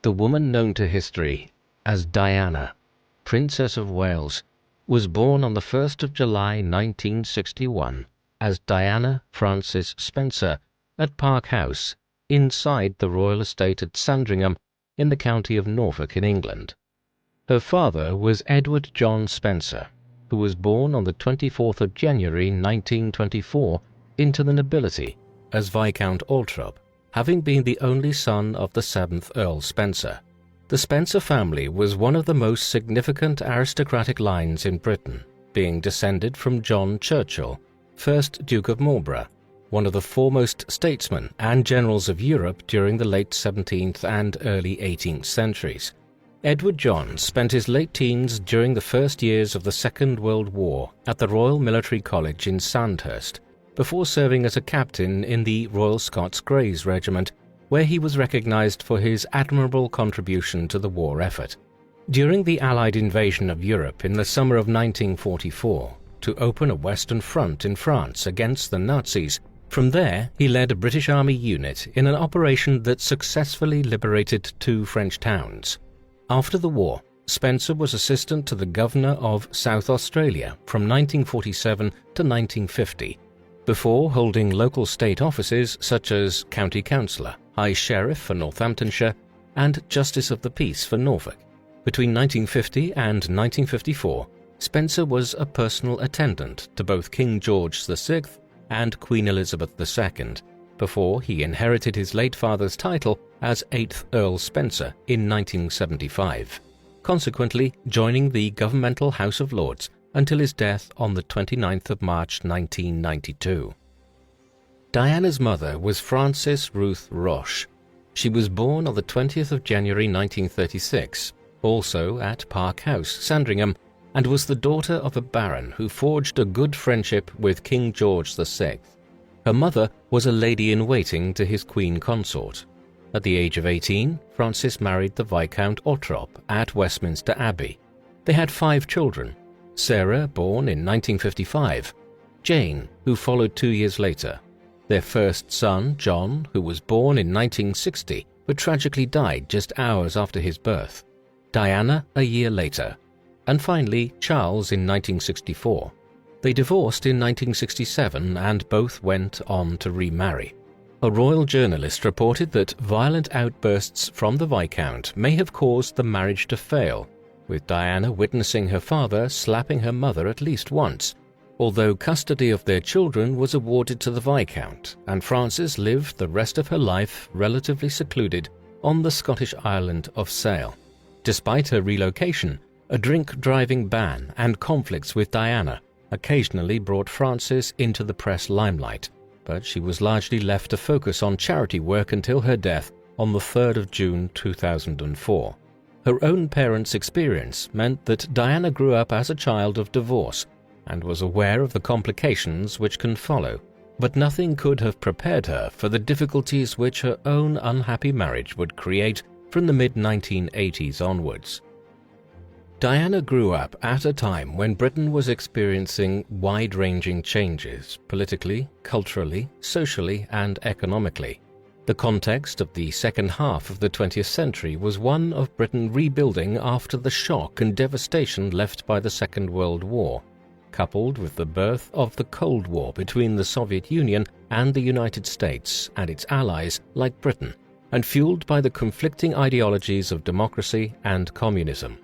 The woman known to history as Diana, Princess of Wales, was born on the 1st of July 1961 as Diana Frances Spencer at Park House, inside the royal estate at Sandringham in the county of Norfolk in England. Her father was Edward John Spencer, who was born on the 24th of January 1924 into the nobility as Viscount Althorp, having been the only son of the 7th Earl Spencer. The Spencer family was one of the most significant aristocratic lines in Britain, being descended from John Churchill, 1st Duke of Marlborough, one of the foremost statesmen and generals of Europe during the late 17th and early 18th centuries. Edward John spent his late teens during the first years of the Second World War at the Royal Military College in Sandhurst, before serving as a captain in the Royal Scots Greys Regiment, where he was recognized for his admirable contribution to the war effort. During the Allied invasion of Europe in the summer of 1944, to open a Western front in France against the Nazis, from there he led a British Army unit in an operation that successfully liberated 2 French towns. After the war, Spencer was assistant to the Governor of South Australia from 1947 to 1950, before holding local state offices such as County Councillor, High Sheriff for Northamptonshire, and Justice of the Peace for Norfolk. Between 1950 and 1954, Spencer was a personal attendant to both King George VI and Queen Elizabeth II, before he inherited his late father's title as 8th Earl Spencer in 1975, consequently joining the governmental House of Lords until his death on the 29th of March 1992. Diana's mother was Frances Ruth Roche. She was born on the 20th of January 1936, also at Park House, Sandringham, and was the daughter of a baron who forged a good friendship with King George VI. Her mother was a lady-in-waiting to his queen consort. At the age of 18, Frances married the Viscount Althorp at Westminster Abbey. They had 5 children: Sarah, born in 1955, Jane, who followed 2 years later, their first son, John, who was born in 1960 but tragically died just hours after his birth, Diana a year later, and finally Charles in 1964. They divorced in 1967 and both went on to remarry. A royal journalist reported that violent outbursts from the Viscount may have caused the marriage to fail, with Diana witnessing her father slapping her mother at least once, although custody of their children was awarded to the Viscount, and Frances lived the rest of her life relatively secluded on the Scottish island of Sale. Despite her relocation, a drink-driving ban and conflicts with Diana occasionally brought Frances into the press limelight, but she was largely left to focus on charity work until her death on the 3rd of June 2004. Her own parents' experience meant that Diana grew up as a child of divorce and was aware of the complications which can follow, but nothing could have prepared her for the difficulties which her own unhappy marriage would create from the mid-1980s onwards. Diana grew up at a time when Britain was experiencing wide-ranging changes politically, culturally, socially, and economically. The context of the second half of the 20th century was one of Britain rebuilding after the shock and devastation left by the Second World War, coupled with the birth of the Cold War between the Soviet Union and the United States and its allies like Britain, and fueled by the conflicting ideologies of democracy and communism.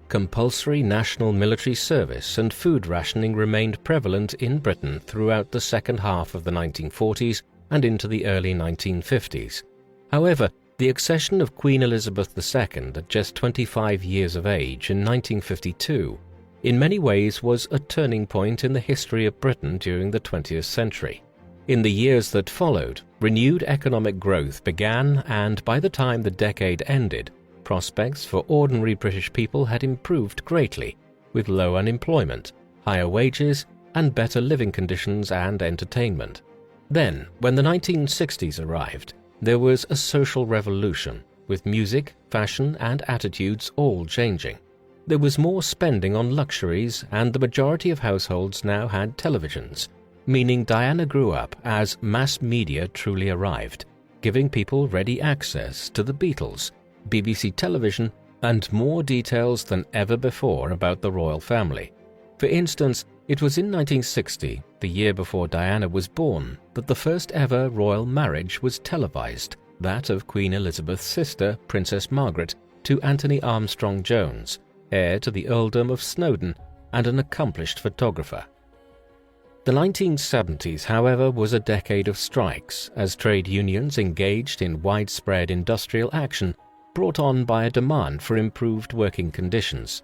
Compulsory national military service and food rationing remained prevalent in Britain throughout the second half of the 1940s and into the early 1950s. However, the accession of Queen Elizabeth II at just 25 years of age in 1952 in many ways was a turning point in the history of Britain during the 20th century. In the years that followed, renewed economic growth began, and by the time the decade ended, prospects for ordinary British people had improved greatly, with low unemployment, higher wages, and better living conditions and entertainment. Then, when the 1960s arrived, there was a social revolution, with music, fashion, and attitudes all changing. There was more spending on luxuries, and the majority of households now had televisions, meaning Diana grew up as mass media truly arrived, giving people ready access to the Beatles, BBC television, and more details than ever before about the royal family. For instance, it was in 1960, the year before Diana was born, that the first ever royal marriage was televised, that of Queen Elizabeth's sister, Princess Margaret, to Anthony Armstrong-Jones, heir to the Earldom of Snowdon and an accomplished photographer. The 1970s, however, was a decade of strikes, as trade unions engaged in widespread industrial action brought on by a demand for improved working conditions.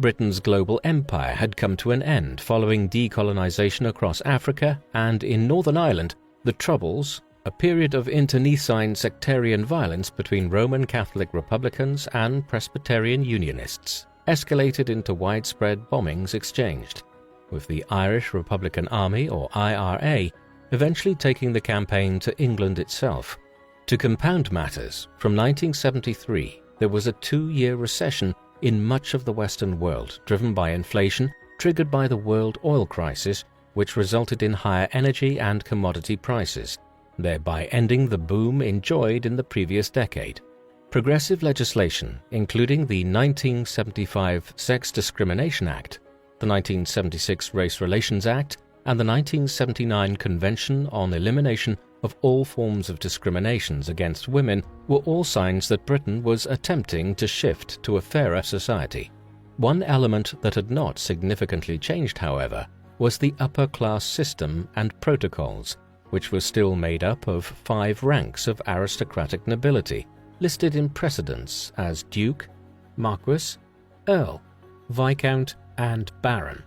Britain's global empire had come to an end following decolonization across Africa, and in Northern Ireland, the Troubles, a period of internecine sectarian violence between Roman Catholic Republicans and Presbyterian Unionists, escalated into widespread bombings exchanged, with the Irish Republican Army, or IRA, eventually taking the campaign to England itself. To compound matters, from 1973 there was a 2-year recession in much of the Western world, driven by inflation triggered by the world oil crisis, which resulted in higher energy and commodity prices, thereby ending the boom enjoyed in the previous decade. Progressive legislation, including the 1975 Sex Discrimination Act, the 1976 Race Relations Act, and the 1979 Convention on Elimination of All Forms of Discriminations Against Women, were all signs that Britain was attempting to shift to a fairer society. One element that had not significantly changed, however, was the upper class system and protocols, which were still made up of 5 ranks of aristocratic nobility, listed in precedence as Duke, Marquess, Earl, Viscount, and Baron.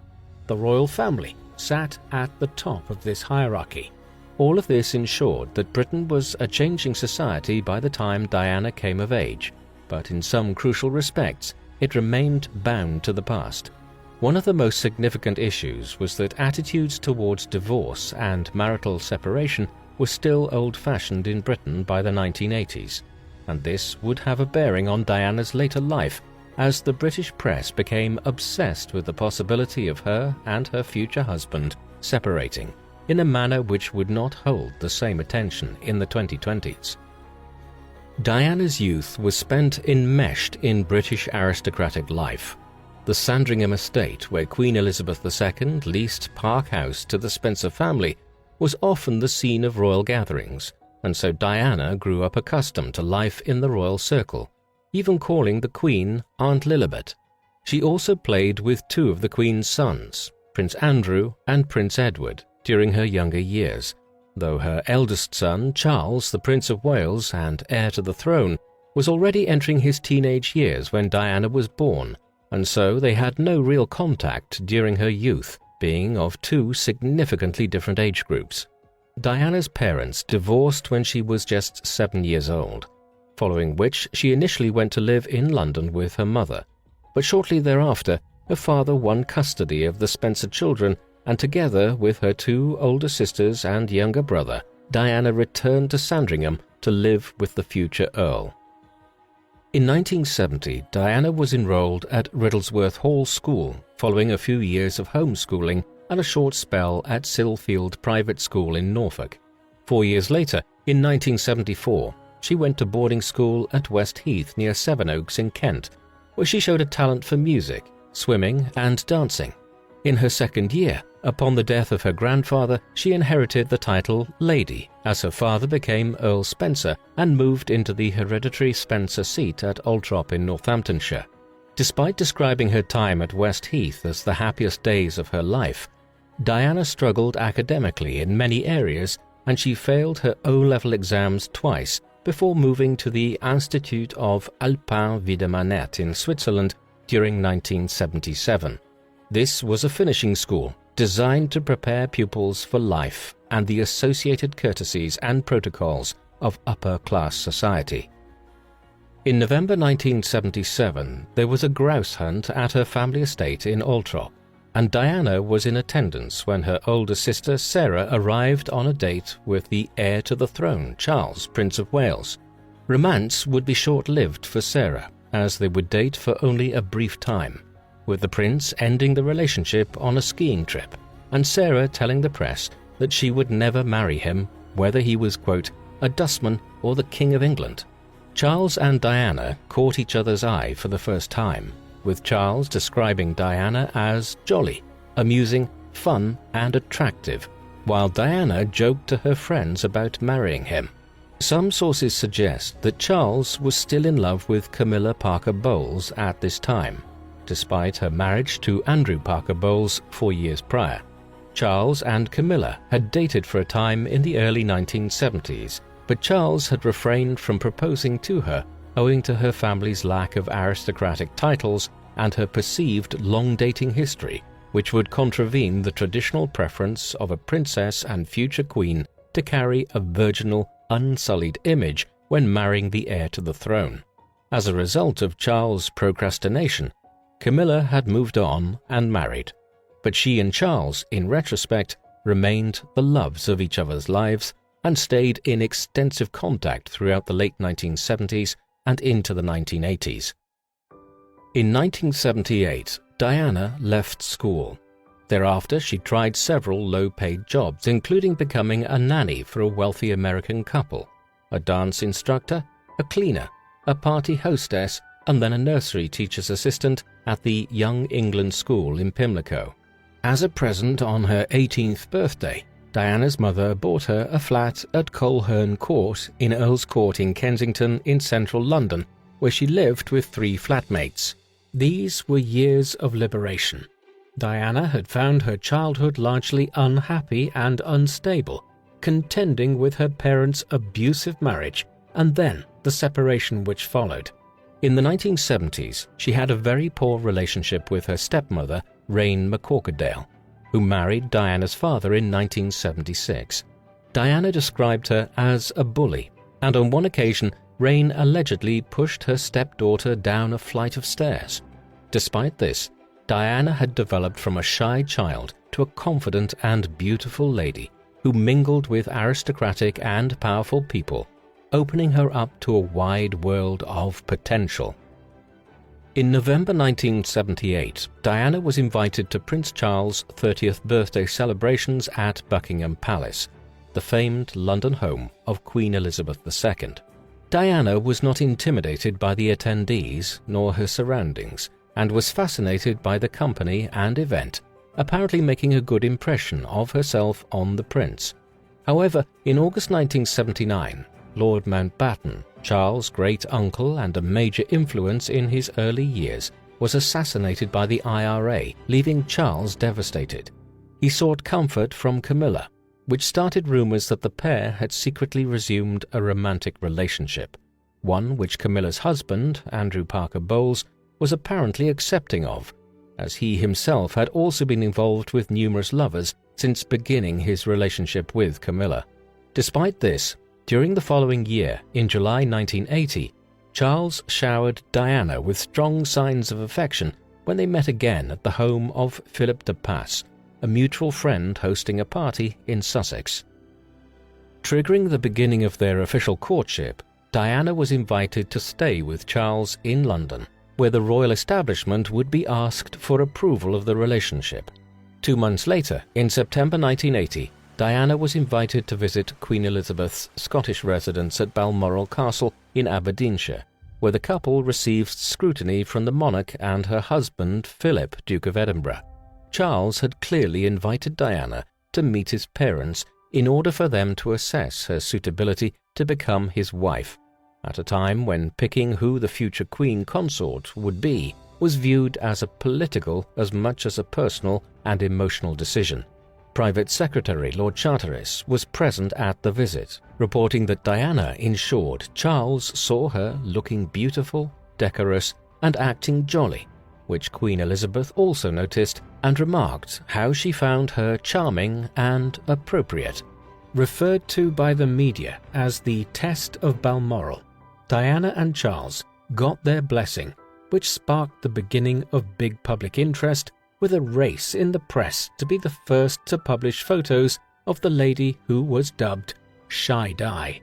The royal family sat at the top of this hierarchy. All of this ensured that Britain was a changing society by the time Diana came of age, but in some crucial respects, it remained bound to the past. One of the most significant issues was that attitudes towards divorce and marital separation were still old-fashioned in Britain by the 1980s, and this would have a bearing on Diana's later life, as the British press became obsessed with the possibility of her and her future husband separating, in a manner which would not hold the same attention in the 2020s. Diana's youth was spent enmeshed in British aristocratic life. The Sandringham estate, where Queen Elizabeth II leased Park House to the Spencer family, was often the scene of royal gatherings, and so Diana grew up accustomed to life in the royal circle, even calling the Queen Aunt Lilibet. She also played with 2 of the Queen's sons, Prince Andrew and Prince Edward, during her younger years, though her eldest son, Charles, the Prince of Wales and heir to the throne, was already entering his teenage years when Diana was born, and so they had no real contact during her youth, being of 2 significantly different age groups. Diana's parents divorced when she was just 7 years old, following which she initially went to live in London with her mother, but shortly thereafter her father won custody of the Spencer children, and together with her 2 older sisters and younger brother, Diana returned to Sandringham to live with the future Earl. In 1970, Diana was enrolled at Riddlesworth Hall School, following a few years of homeschooling and a short spell at Sillfield Private School in Norfolk. 4 years later, in 1974, she went to boarding school at Westheath near Sevenoaks in Kent, where she showed a talent for music, swimming, and dancing. In her second year, upon the death of her grandfather, she inherited the title Lady, as her father became Earl Spencer and moved into the hereditary Spencer seat at Altrop in Northamptonshire. Despite describing her time at Westheath as the happiest days of her life, Diana struggled academically in many areas, and she failed her O-level exams twice before moving to the Institut of Alpin Wiedemannet in Switzerland during 1977. This was a finishing school designed to prepare pupils for life and the associated courtesies and protocols of upper-class society. In November 1977, there was a grouse hunt at her family estate in Altrop, and Diana was in attendance when her older sister Sarah arrived on a date with the heir to the throne, Charles, Prince of Wales. Romance would be short-lived for Sarah, as they would date for only a brief time, with the prince ending the relationship on a skiing trip, and Sarah telling the press that she would never marry him, whether he was, quote, a dustman or the King of England. Charles and Diana caught each other's eye for the first time, with Charles describing Diana as jolly, amusing, fun, and attractive, while Diana joked to her friends about marrying him. Some sources suggest that Charles was still in love with Camilla Parker Bowles at this time, despite her marriage to Andrew Parker Bowles 4 years prior. Charles and Camilla had dated for a time in the early 1970s, but Charles had refrained from proposing to her owing to her family's lack of aristocratic titles and her perceived long dating history, which would contravene the traditional preference of a princess and future queen to carry a virginal, unsullied image when marrying the heir to the throne. As a result of Charles' procrastination, Camilla had moved on and married, but she and Charles, in retrospect, remained the loves of each other's lives and stayed in extensive contact throughout the late 1970s and into the 1980s. In 1978, Diana left school. Thereafter, she tried several low-paid jobs, including becoming a nanny for a wealthy American couple, a dance instructor, a cleaner, a party hostess, and then a nursery teacher's assistant at the Young England School in Pimlico. As a present on her 18th birthday, Diana's mother bought her a flat at Coleherne Court in Earl's Court in Kensington in central London, where she lived with 3 flatmates. These were years of liberation. Diana had found her childhood largely unhappy and unstable, contending with her parents' abusive marriage and then the separation which followed. In the 1970s, she had a very poor relationship with her stepmother, Rain McCorquodale, who married Diana's father in 1976. Diana described her as a bully, and on one occasion, Rain allegedly pushed her stepdaughter down a flight of stairs. Despite this, Diana had developed from a shy child to a confident and beautiful lady who mingled with aristocratic and powerful people, opening her up to a wide world of potential. In November 1978, Diana was invited to Prince Charles' 30th birthday celebrations at Buckingham Palace, the famed London home of Queen Elizabeth II. Diana was not intimidated by the attendees nor her surroundings, and was fascinated by the company and event, apparently making a good impression of herself on the prince. However, in August 1979, Lord Mountbatten, Charles' great-uncle and a major influence in his early years, was assassinated by the IRA, leaving Charles devastated. He sought comfort from Camilla, which started rumors that the pair had secretly resumed a romantic relationship, one which Camilla's husband, Andrew Parker Bowles, was apparently accepting of, as he himself had also been involved with numerous lovers since beginning his relationship with Camilla. Despite this, during the following year, in July 1980, Charles showered Diana with strong signs of affection when they met again at the home of Philip de Pass, a mutual friend hosting a party in Sussex. Triggering the beginning of their official courtship, Diana was invited to stay with Charles in London, where the royal establishment would be asked for approval of the relationship. 2 months later, in September 1980, Diana was invited to visit Queen Elizabeth's Scottish residence at Balmoral Castle in Aberdeenshire, where the couple received scrutiny from the monarch and her husband, Philip, Duke of Edinburgh. Charles had clearly invited Diana to meet his parents in order for them to assess her suitability to become his wife, at a time when picking who the future queen consort would be was viewed as a political as much as a personal and emotional decision. Private Secretary Lord Charteris was present at the visit, reporting that Diana ensured Charles saw her looking beautiful, decorous, and acting jolly, which Queen Elizabeth also noticed and remarked how she found her charming and appropriate. Referred to by the media as the Test of Balmoral, Diana and Charles got their blessing, which sparked the beginning of big public interest, with a race in the press to be the first to publish photos of the lady who was dubbed Shy Di.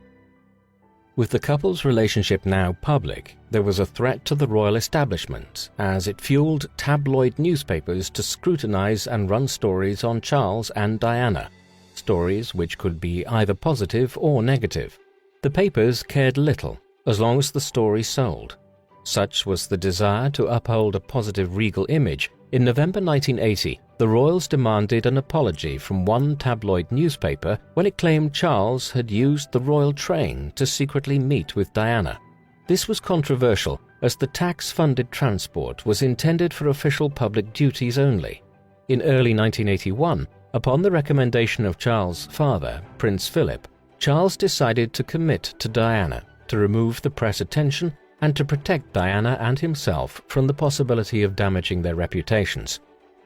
With the couple's relationship now public, there was a threat to the royal establishment, as it fueled tabloid newspapers to scrutinize and run stories on Charles and Diana, stories which could be either positive or negative. The papers cared little, as long as the story sold. Such was the desire to uphold a positive regal image. In November 1980, the royals demanded an apology from one tabloid newspaper when it claimed Charles had used the royal train to secretly meet with Diana. This was controversial, as the tax-funded transport was intended for official public duties only. In early 1981, upon the recommendation of Charles' father, Prince Philip, Charles decided to commit to Diana to remove the press attention and to protect Diana and himself from the possibility of damaging their reputations.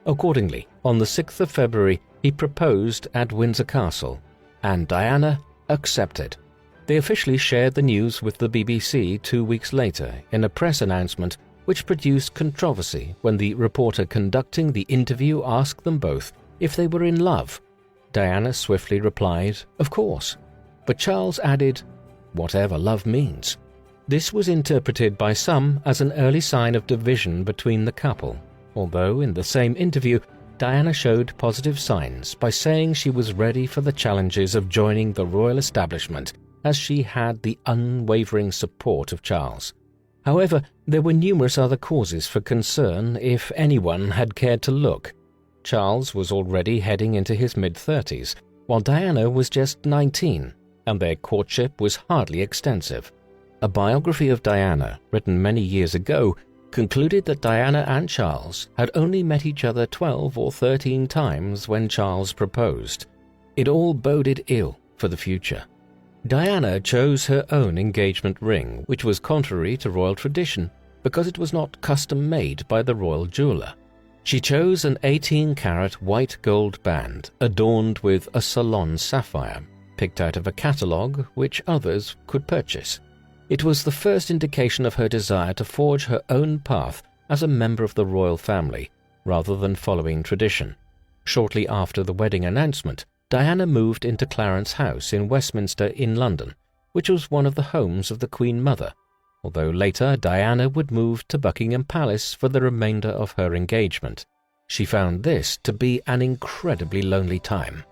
Accordingly, on the 6th of February, he proposed at Windsor Castle, and Diana accepted. They officially shared the news with the BBC 2 weeks later in a press announcement which produced controversy when the reporter conducting the interview asked them both if they were in love. Diana swiftly replied, "Of course," but Charles added, "Whatever love means." This was interpreted by some as an early sign of division between the couple, although in the same interview, Diana showed positive signs by saying she was ready for the challenges of joining the royal establishment, as she had the unwavering support of Charles. However, there were numerous other causes for concern if anyone had cared to look. Charles was already heading into his mid-30s, while Diana was just 19, and their courtship was hardly extensive. A biography of Diana, written many years ago, concluded that Diana and Charles had only met each other 12 or 13 times when Charles proposed. It all boded ill for the future. Diana chose her own engagement ring, which was contrary to royal tradition because it was not custom-made by the royal jeweler. She chose an 18-carat white gold band adorned with a Ceylon sapphire, picked out of a catalogue which others could purchase. It was the first indication of her desire to forge her own path as a member of the royal family, rather than following tradition. Shortly after the wedding announcement, Diana moved into Clarence House in Westminster in London, which was one of the homes of the Queen Mother, although later Diana would move to Buckingham Palace for the remainder of her engagement. She found this to be an incredibly lonely time.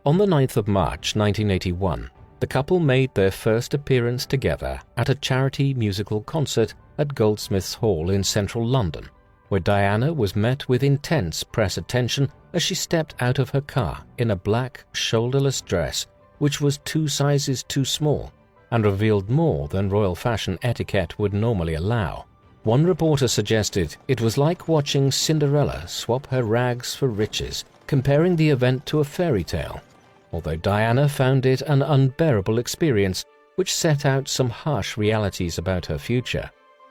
On the 9th of March 1981, the couple made their first appearance together at a charity musical concert at Goldsmiths Hall in central London, where Diana was met with intense press attention as she stepped out of her car in a black, shoulderless dress which was 2 sizes too small and revealed more than royal fashion etiquette would normally allow. One reporter suggested it was like watching Cinderella swap her rags for riches, comparing the event to a fairy tale, although Diana found it an unbearable experience which set out some harsh realities about her future.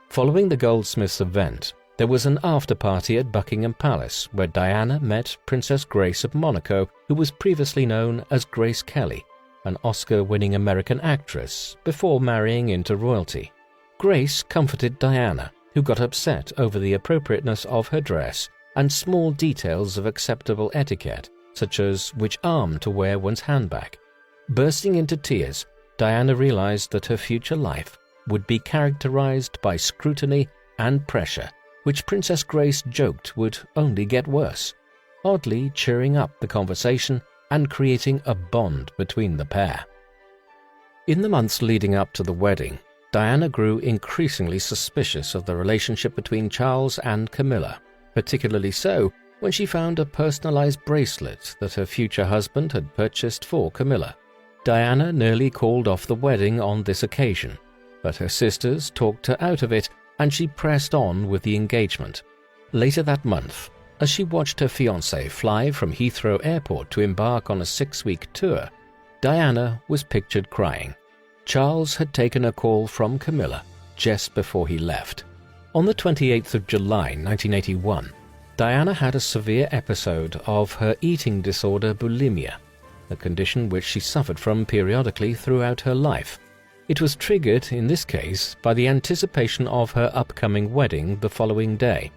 Following the Goldsmiths event, there was an after-party at Buckingham Palace where Diana met Princess Grace of Monaco, who was previously known as Grace Kelly, an Oscar-winning American actress, before marrying into royalty. Grace comforted Diana, who got upset over the appropriateness of her dress and small details of acceptable etiquette, such as which arm to wear one's handbag. Bursting into tears, Diana realized that her future life would be characterized by scrutiny and pressure, which Princess Grace joked would only get worse, oddly cheering up the conversation and creating a bond between the pair. In the months leading up to the wedding, Diana grew increasingly suspicious of the relationship between Charles and Camilla, particularly so when she found a personalized bracelet that her future husband had purchased for Camilla. Diana nearly called off the wedding on this occasion, but her sisters talked her out of it and she pressed on with the engagement. Later that month, as she watched her fiancé fly from Heathrow Airport to embark on a 6-week tour, Diana was pictured crying. Charles had taken a call from Camilla just before he left. On the 28th of July 1981, Diana had a severe episode of her eating disorder bulimia, a condition which she suffered from periodically throughout her life. It was triggered, in this case, by the anticipation of her upcoming wedding the following day.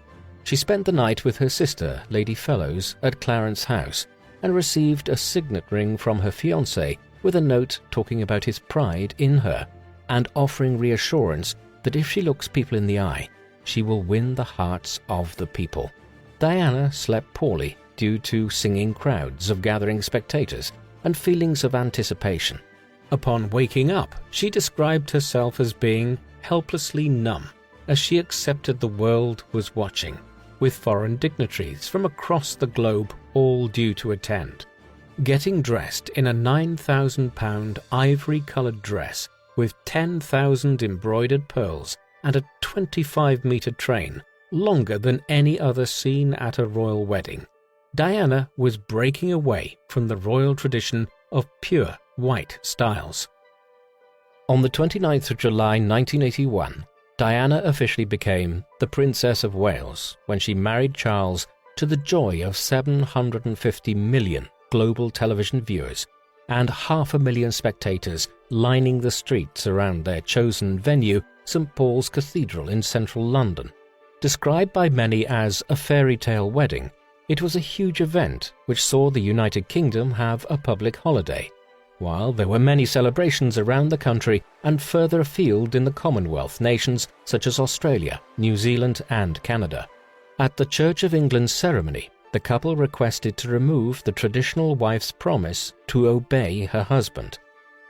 She spent the night with her sister, Lady Fellows, at Clarence House, and received a signet ring from her fiancé with a note talking about his pride in her and offering reassurance that if she looks people in the eye, she will win the hearts of the people. Diana slept poorly due to singing crowds of gathering spectators and feelings of anticipation. Upon waking up, she described herself as being helplessly numb as she accepted the world was watching, with foreign dignitaries from across the globe all due to attend. Getting dressed in a £9,000 ivory-coloured dress with 10,000 embroidered pearls and a 25-metre train, longer than any other seen at a royal wedding, Diana was breaking away from the royal tradition of pure white styles. On the 29th of July 1981, Diana officially became the Princess of Wales when she married Charles, to the joy of 750 million global television viewers and 500,000 spectators lining the streets around their chosen venue, St Paul's Cathedral in central London. Described by many as a fairy tale wedding, it was a huge event which saw the United Kingdom have a public holiday, while there were many celebrations around the country and further afield in the Commonwealth nations such as Australia, New Zealand and Canada. At the Church of England's ceremony, the couple requested to remove the traditional wife's promise to obey her husband,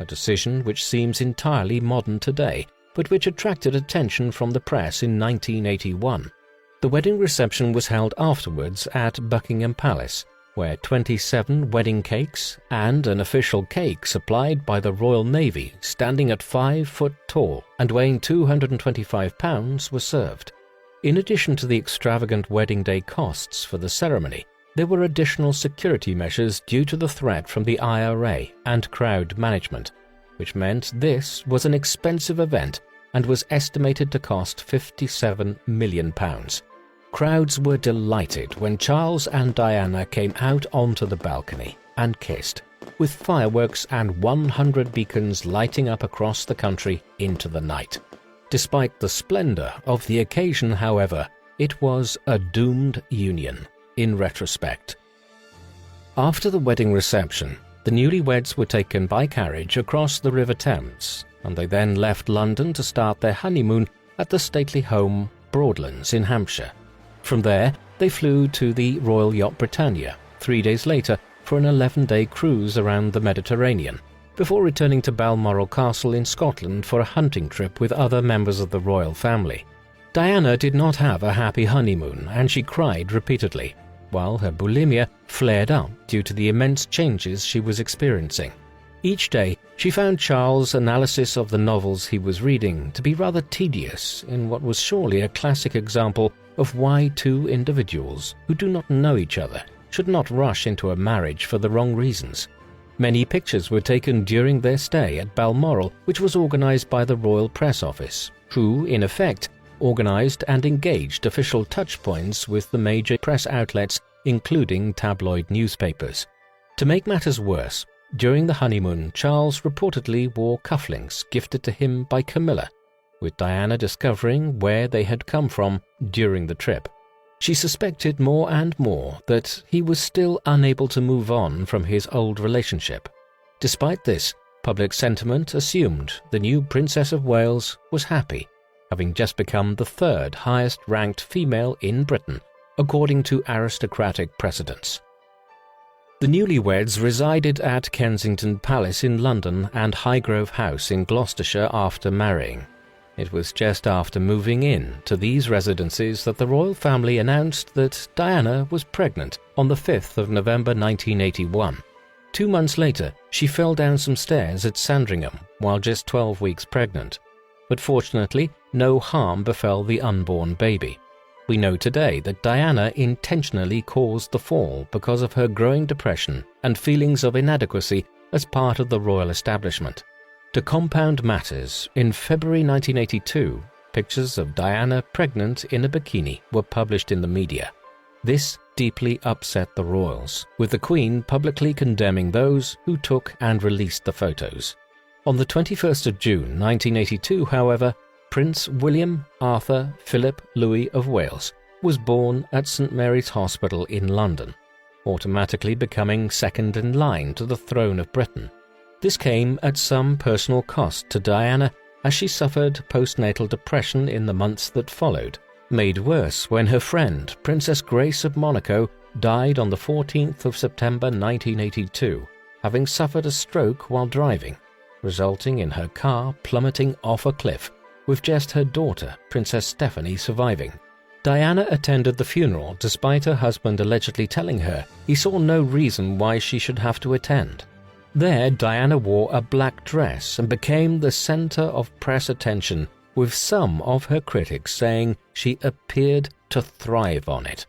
a decision which seems entirely modern today, but which attracted attention from the press in 1981. The wedding reception was held afterwards at Buckingham Palace, where 27 wedding cakes and an official cake supplied by the Royal Navy standing at 5 foot tall and weighing 225 pounds were served. In addition to the extravagant wedding day costs for the ceremony, there were additional security measures due to the threat from the IRA and crowd management, which meant this was an expensive event and was estimated to cost £57 million. Crowds were delighted when Charles and Diana came out onto the balcony and kissed, with fireworks and 100 beacons lighting up across the country into the night. Despite the splendor of the occasion, however, it was a doomed union in retrospect. After the wedding reception, the newlyweds were taken by carriage across the River Thames, and they then left London to start their honeymoon at the stately home Broadlands in Hampshire. From there, they flew to the Royal Yacht Britannia 3 days later for an 11-day cruise around the Mediterranean, before returning to Balmoral Castle in Scotland for a hunting trip with other members of the royal family. Diana did not have a happy honeymoon, and she cried repeatedly, while her bulimia flared up due to the immense changes she was experiencing. Each day, she found Charles' analysis of the novels he was reading to be rather tedious in what was surely a classic example of why two individuals who do not know each other should not rush into a marriage for the wrong reasons. Many pictures were taken during their stay at Balmoral, which was organized by the Royal Press Office, who, in effect, organized and engaged official touchpoints with the major press outlets, including tabloid newspapers. To make matters worse, during the honeymoon, Charles reportedly wore cufflinks gifted to him by Camilla, with Diana discovering where they had come from during the trip. She suspected more and more that he was still unable to move on from his old relationship. Despite this, public sentiment assumed the new Princess of Wales was happy, having just become the third highest-ranked female in Britain, according to aristocratic precedents. The newlyweds resided at Kensington Palace in London and Highgrove House in Gloucestershire after marrying. It was just after moving in to these residences that the royal family announced that Diana was pregnant on the 5th of November 1981. 2 months later, she fell down some stairs at Sandringham while just 12 weeks pregnant. But fortunately, no harm befell the unborn baby. We know today that Diana intentionally caused the fall because of her growing depression and feelings of inadequacy as part of the royal establishment. To compound matters, in February 1982, pictures of Diana pregnant in a bikini were published in the media. This deeply upset the royals, with the Queen publicly condemning those who took and released the photos. On the 21st of June 1982, however, Prince William Arthur Philip Louis of Wales was born at St Mary's Hospital in London, automatically becoming second in line to the throne of Britain. This came at some personal cost to Diana, as she suffered postnatal depression in the months that followed, made worse when her friend Princess Grace of Monaco died on the 14th of September 1982, having suffered a stroke while driving. resulting in her car plummeting off a cliff, with just her daughter, Princess Stephanie, surviving. Diana attended the funeral despite her husband allegedly telling her he saw no reason why she should have to attend. There, Diana wore a black dress and became the center of press attention, with some of her critics saying she appeared to thrive on it.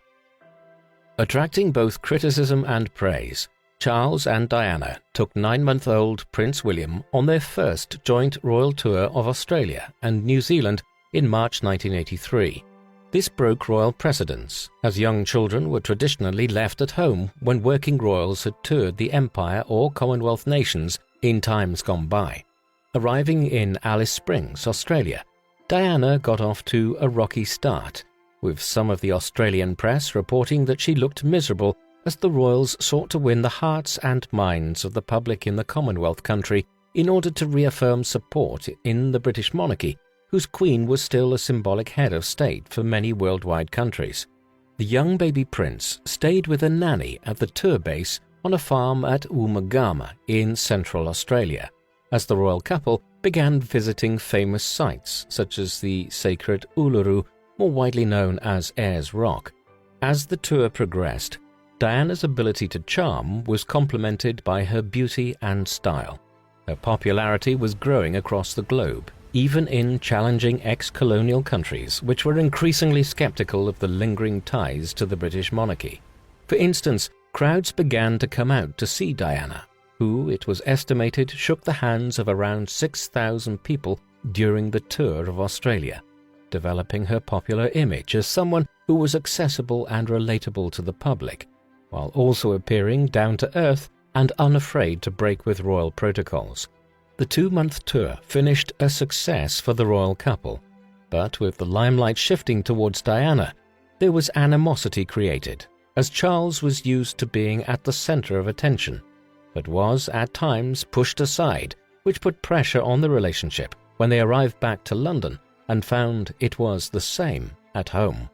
Attracting both criticism and praise, Charles and Diana took 9-month-old Prince William on their first joint royal tour of Australia and New Zealand in March 1983. This broke royal precedents, as young children were traditionally left at home when working royals had toured the Empire or Commonwealth nations in times gone by. Arriving in Alice Springs, Australia, Diana got off to a rocky start, with some of the Australian press reporting that she looked miserable as the royals sought to win the hearts and minds of the public in the Commonwealth country in order to reaffirm support in the British monarchy, whose queen was still a symbolic head of state for many worldwide countries. The young baby prince stayed with a nanny at the tour base on a farm at Woomagama in central Australia, as the royal couple began visiting famous sites such as the sacred Uluru, more widely known as Ayers Rock. As the tour progressed, Diana's ability to charm was complemented by her beauty and style. Her popularity was growing across the globe, even in challenging ex-colonial countries which were increasingly skeptical of the lingering ties to the British monarchy. For instance, crowds began to come out to see Diana, who, it was estimated, shook the hands of around 6,000 people during the tour of Australia, developing her popular image as someone who was accessible and relatable to the public, while also appearing down-to-earth and unafraid to break with royal protocols. The 2-month tour finished a success for the royal couple, but with the limelight shifting towards Diana, there was animosity created, as Charles was used to being at the center of attention, but was at times pushed aside, which put pressure on the relationship when they arrived back to London and found it was the same at home.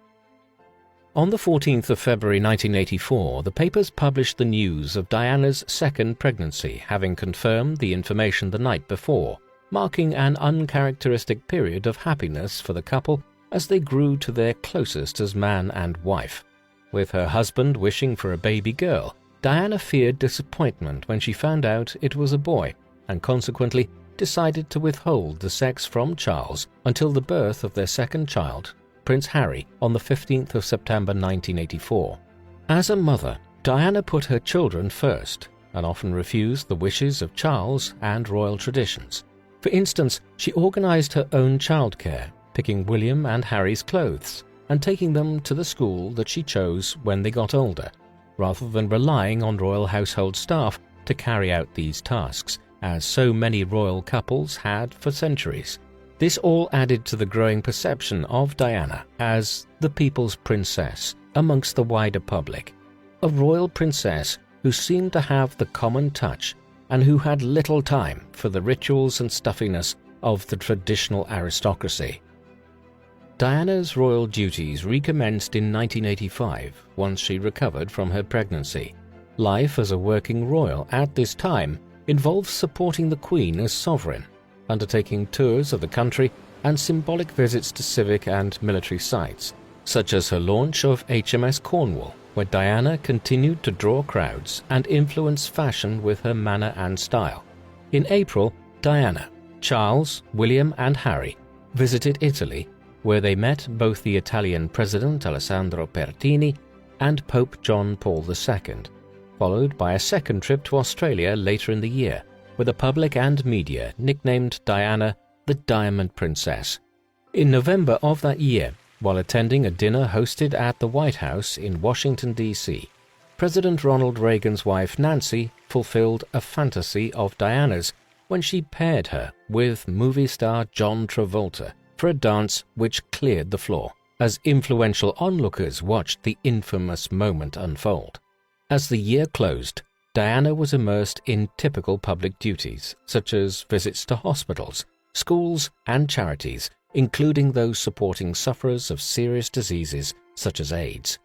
On the 14th of February 1984, the papers published the news of Diana's second pregnancy, having confirmed the information the night before, marking an uncharacteristic period of happiness for the couple as they grew to their closest as man and wife. With her husband wishing for a baby girl, Diana feared disappointment when she found out it was a boy, and consequently decided to withhold the sex from Charles until the birth of their second child, Prince Harry, on the 15th of September 1984. As a mother, Diana put her children first and often refused the wishes of Charles and royal traditions. For instance, she organized her own childcare, picking William and Harry's clothes and taking them to the school that she chose when they got older, rather than relying on royal household staff to carry out these tasks, as so many royal couples had for centuries. This all added to the growing perception of Diana as the people's princess amongst the wider public, a royal princess who seemed to have the common touch and who had little time for the rituals and stuffiness of the traditional aristocracy. Diana's royal duties recommenced in 1985 once she recovered from her pregnancy. Life as a working royal at this time involved supporting the Queen as sovereign, undertaking tours of the country and symbolic visits to civic and military sites, such as her launch of HMS Cornwall, where Diana continued to draw crowds and influence fashion with her manner and style. In April, Diana, Charles, William and Harry visited Italy, where they met both the Italian President Alessandro Pertini and Pope John Paul II, followed by a second trip to Australia later in the year, where the public and media nicknamed Diana the Diamond Princess. In November of that year, while attending a dinner hosted at the White House in Washington, D.C., President Ronald Reagan's wife Nancy fulfilled a fantasy of Diana's when she paired her with movie star John Travolta for a dance which cleared the floor, as influential onlookers watched the infamous moment unfold. As the year closed, Diana was immersed in typical public duties, such as visits to hospitals, schools, and charities, including those supporting sufferers of serious diseases such as AIDS.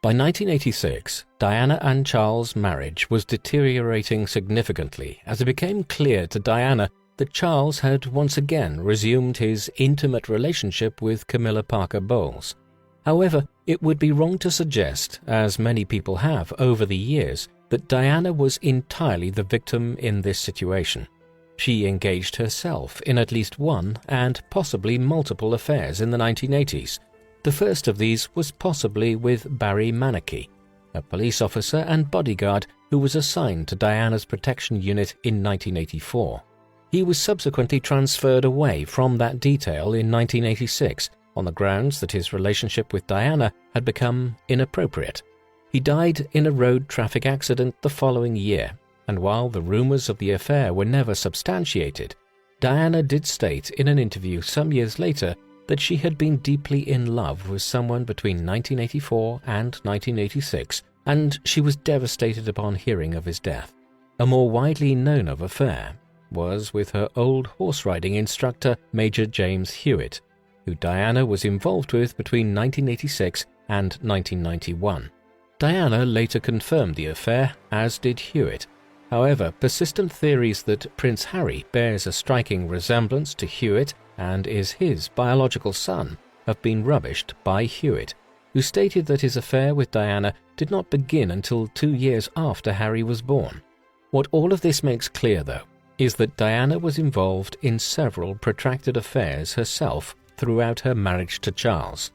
By 1986, Diana and Charles' marriage was deteriorating significantly as it became clear to Diana that Charles had once again resumed his intimate relationship with Camilla Parker Bowles. However, it would be wrong to suggest, as many people have over the years, that Diana was entirely the victim in this situation. She engaged herself in at least one and possibly multiple affairs in the 1980s. The first of these was possibly with Barry Manaki, a police officer and bodyguard who was assigned to Diana's protection unit in 1984. He was subsequently transferred away from that detail in 1986 on the grounds that his relationship with Diana had become inappropriate. He died in a road traffic accident the following year, and while the rumors of the affair were never substantiated, Diana did state in an interview some years later that she had been deeply in love with someone between 1984 and 1986, and she was devastated upon hearing of his death. A more widely known of affair was with her old horse riding instructor, Major James Hewitt, who Diana was involved with between 1986 and 1991. Diana later confirmed the affair, as did Hewitt. However, persistent theories that Prince Harry bears a striking resemblance to Hewitt and is his biological son have been rubbished by Hewitt, who stated that his affair with Diana did not begin until 2 years after Harry was born. What all of this makes clear, though, is that Diana was involved in several protracted affairs herself throughout her marriage to Charles.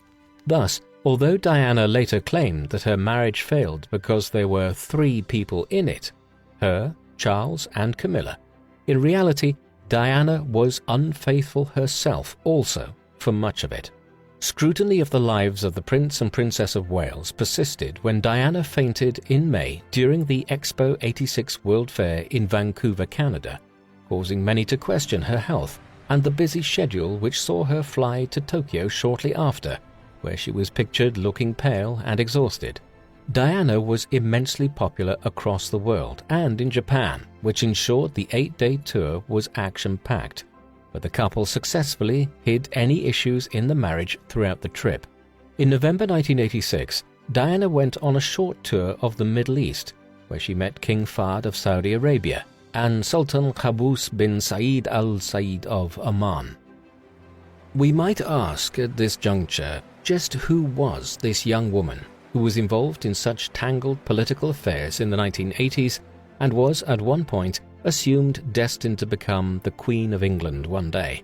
Thus, although Diana later claimed that her marriage failed because there were 3 people in it, her, Charles, and Camilla, in reality, Diana was unfaithful herself also for much of it. Scrutiny of the lives of the Prince and Princess of Wales persisted when Diana fainted in May during the Expo 86 World Fair in Vancouver, Canada, causing many to question her health and the busy schedule which saw her fly to Tokyo shortly after, where she was pictured looking pale and exhausted. Diana was immensely popular across the world and in Japan, which ensured the 8-day tour was action-packed, but the couple successfully hid any issues in the marriage throughout the trip. In November 1986, Diana went on a short tour of the Middle East, where she met King Fahd of Saudi Arabia and Sultan Qaboos bin Said Al Said of Oman. We might ask at this juncture, just who was this young woman who was involved in such tangled political affairs in the 1980s and was at one point assumed destined to become the Queen of England one day?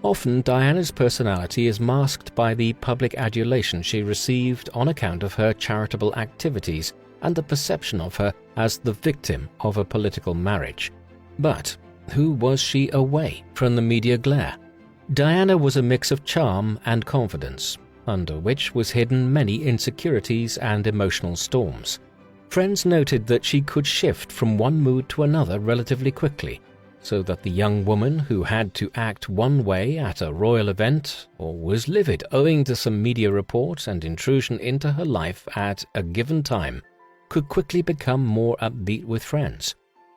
Often Diana's personality is masked by the public adulation she received on account of her charitable activities and the perception of her as the victim of a political marriage. But who was she away from the media glare? Diana was a mix of charm and confidence, under which was hidden many insecurities and emotional storms. Friends noted that she could shift from one mood to another relatively quickly, so that the young woman who had to act one way at a royal event or was livid owing to some media reports and intrusion into her life at a given time could quickly become more upbeat with friends.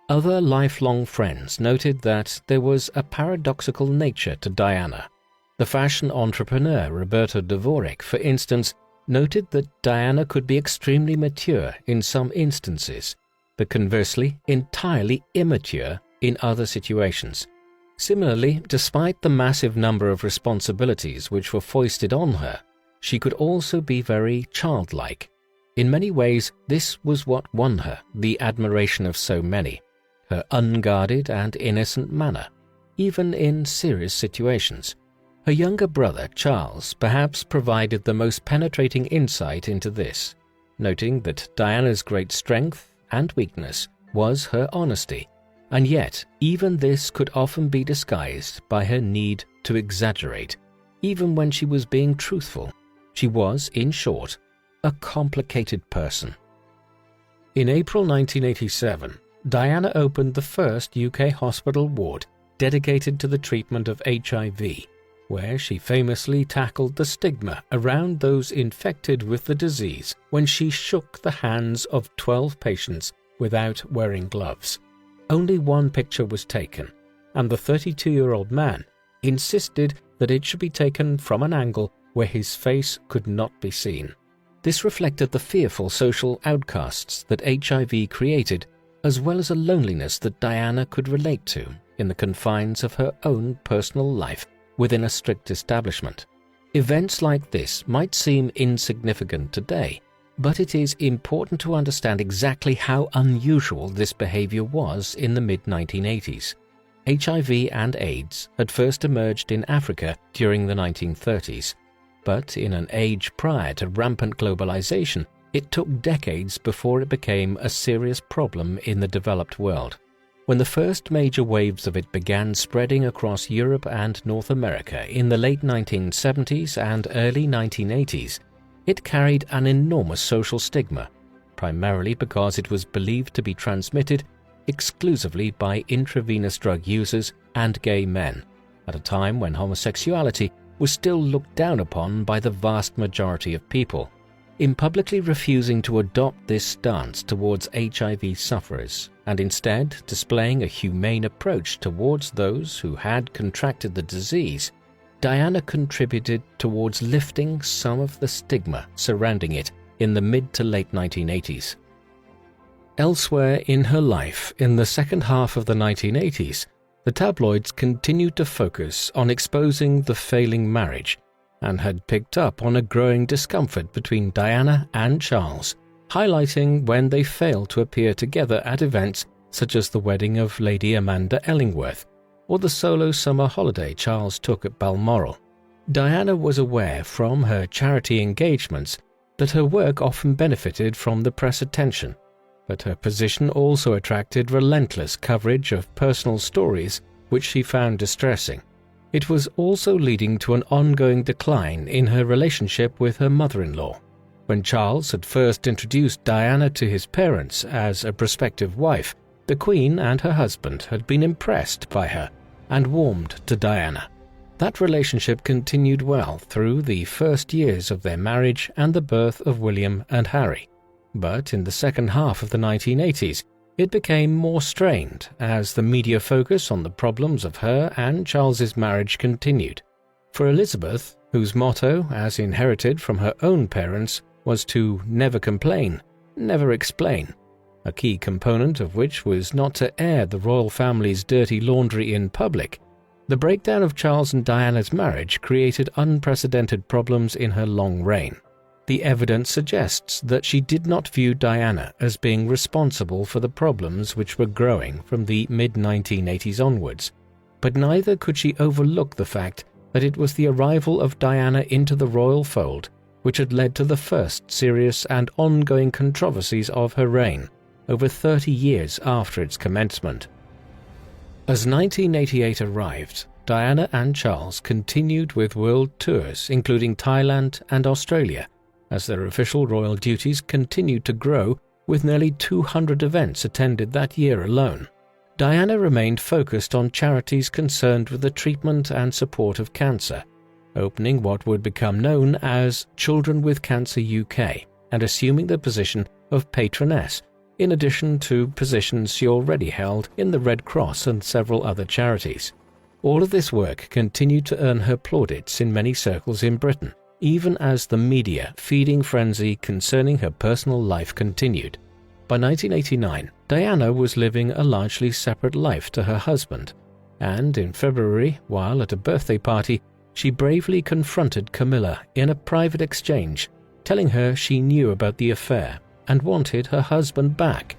Other lifelong friends noted that there was a paradoxical nature to Diana. The fashion entrepreneur Roberto Dvorak, for instance, noted that Diana could be extremely mature in some instances, but conversely entirely immature in other situations. Similarly, despite the massive number of responsibilities which were foisted on her, she could also be very childlike. In many ways, this was what won her the admiration of so many, her unguarded and innocent manner, even in serious situations. Her younger brother, Charles, perhaps provided the most penetrating insight into this, noting that Diana's great strength and weakness was her honesty, and yet even this could often be disguised by her need to exaggerate. Even when she was being truthful, she was, in short, a complicated person. In April 1987, Diana opened the first UK hospital ward dedicated to the treatment of HIV, where she famously tackled the stigma around those infected with the disease when she shook the hands of 12 patients without wearing gloves. Only one picture was taken, and the 32-year-old man insisted that it should be taken from an angle where his face could not be seen. This reflected the fearful social outcasts that HIV created, as well as a loneliness that Diana could relate to in the confines of her own personal life within a strict establishment. Events like this might seem insignificant today, but it is important to understand exactly how unusual this behavior was in the mid-1980s. HIV and AIDS had first emerged in Africa during the 1930s, but in an age prior to rampant globalization, it took decades before it became a serious problem in the developed world. When the first major waves of it began spreading across Europe and North America in the late 1970s and early 1980s, it carried an enormous social stigma, primarily because it was believed to be transmitted exclusively by intravenous drug users and gay men, at a time when homosexuality was still looked down upon by the vast majority of people. In publicly refusing to adopt this stance towards HIV sufferers, and instead displaying a humane approach towards those who had contracted the disease, Diana contributed towards lifting some of the stigma surrounding it in the mid to late 1980s. Elsewhere in her life, in the second half of the 1980s, the tabloids continued to focus on exposing the failing marriage and had picked up on a growing discomfort between Diana and Charles, highlighting when they failed to appear together at events such as the wedding of Lady Amanda Ellingworth or the solo summer holiday Charles took at Balmoral. Diana was aware from her charity engagements that her work often benefited from the press attention, but her position also attracted relentless coverage of personal stories which she found distressing. It was also leading to an ongoing decline in her relationship with her mother-in-law. When Charles had first introduced Diana to his parents as a prospective wife, the Queen and her husband had been impressed by her and warmed to Diana. That relationship continued well through the first years of their marriage and the birth of William and Harry. But in the second half of the 1980s, it became more strained as the media focus on the problems of her and Charles's marriage continued. For Elizabeth, whose motto, as inherited from her own parents, was to never complain, never explain, a key component of which was not to air the royal family's dirty laundry in public, the breakdown of Charles and Diana's marriage created unprecedented problems in her long reign. The evidence suggests that she did not view Diana as being responsible for the problems which were growing from the mid-1980s onwards, but neither could she overlook the fact that it was the arrival of Diana into the royal fold which had led to the first serious and ongoing controversies of her reign, over 30 years after its commencement. As 1988 arrived, Diana and Charles continued with world tours including Thailand and Australia, as their official royal duties continued to grow, with nearly 200 events attended that year alone. Diana remained focused on charities concerned with the treatment and support of cancer, opening what would become known as Children with Cancer UK and assuming the position of patroness, in addition to positions she already held in the Red Cross and several other charities. All of this work continued to earn her plaudits in many circles in Britain, even as the media feeding frenzy concerning her personal life continued. By 1989, Diana was living a largely separate life to her husband, and in February, while at a birthday party, she bravely confronted Camilla in a private exchange, telling her she knew about the affair and wanted her husband back.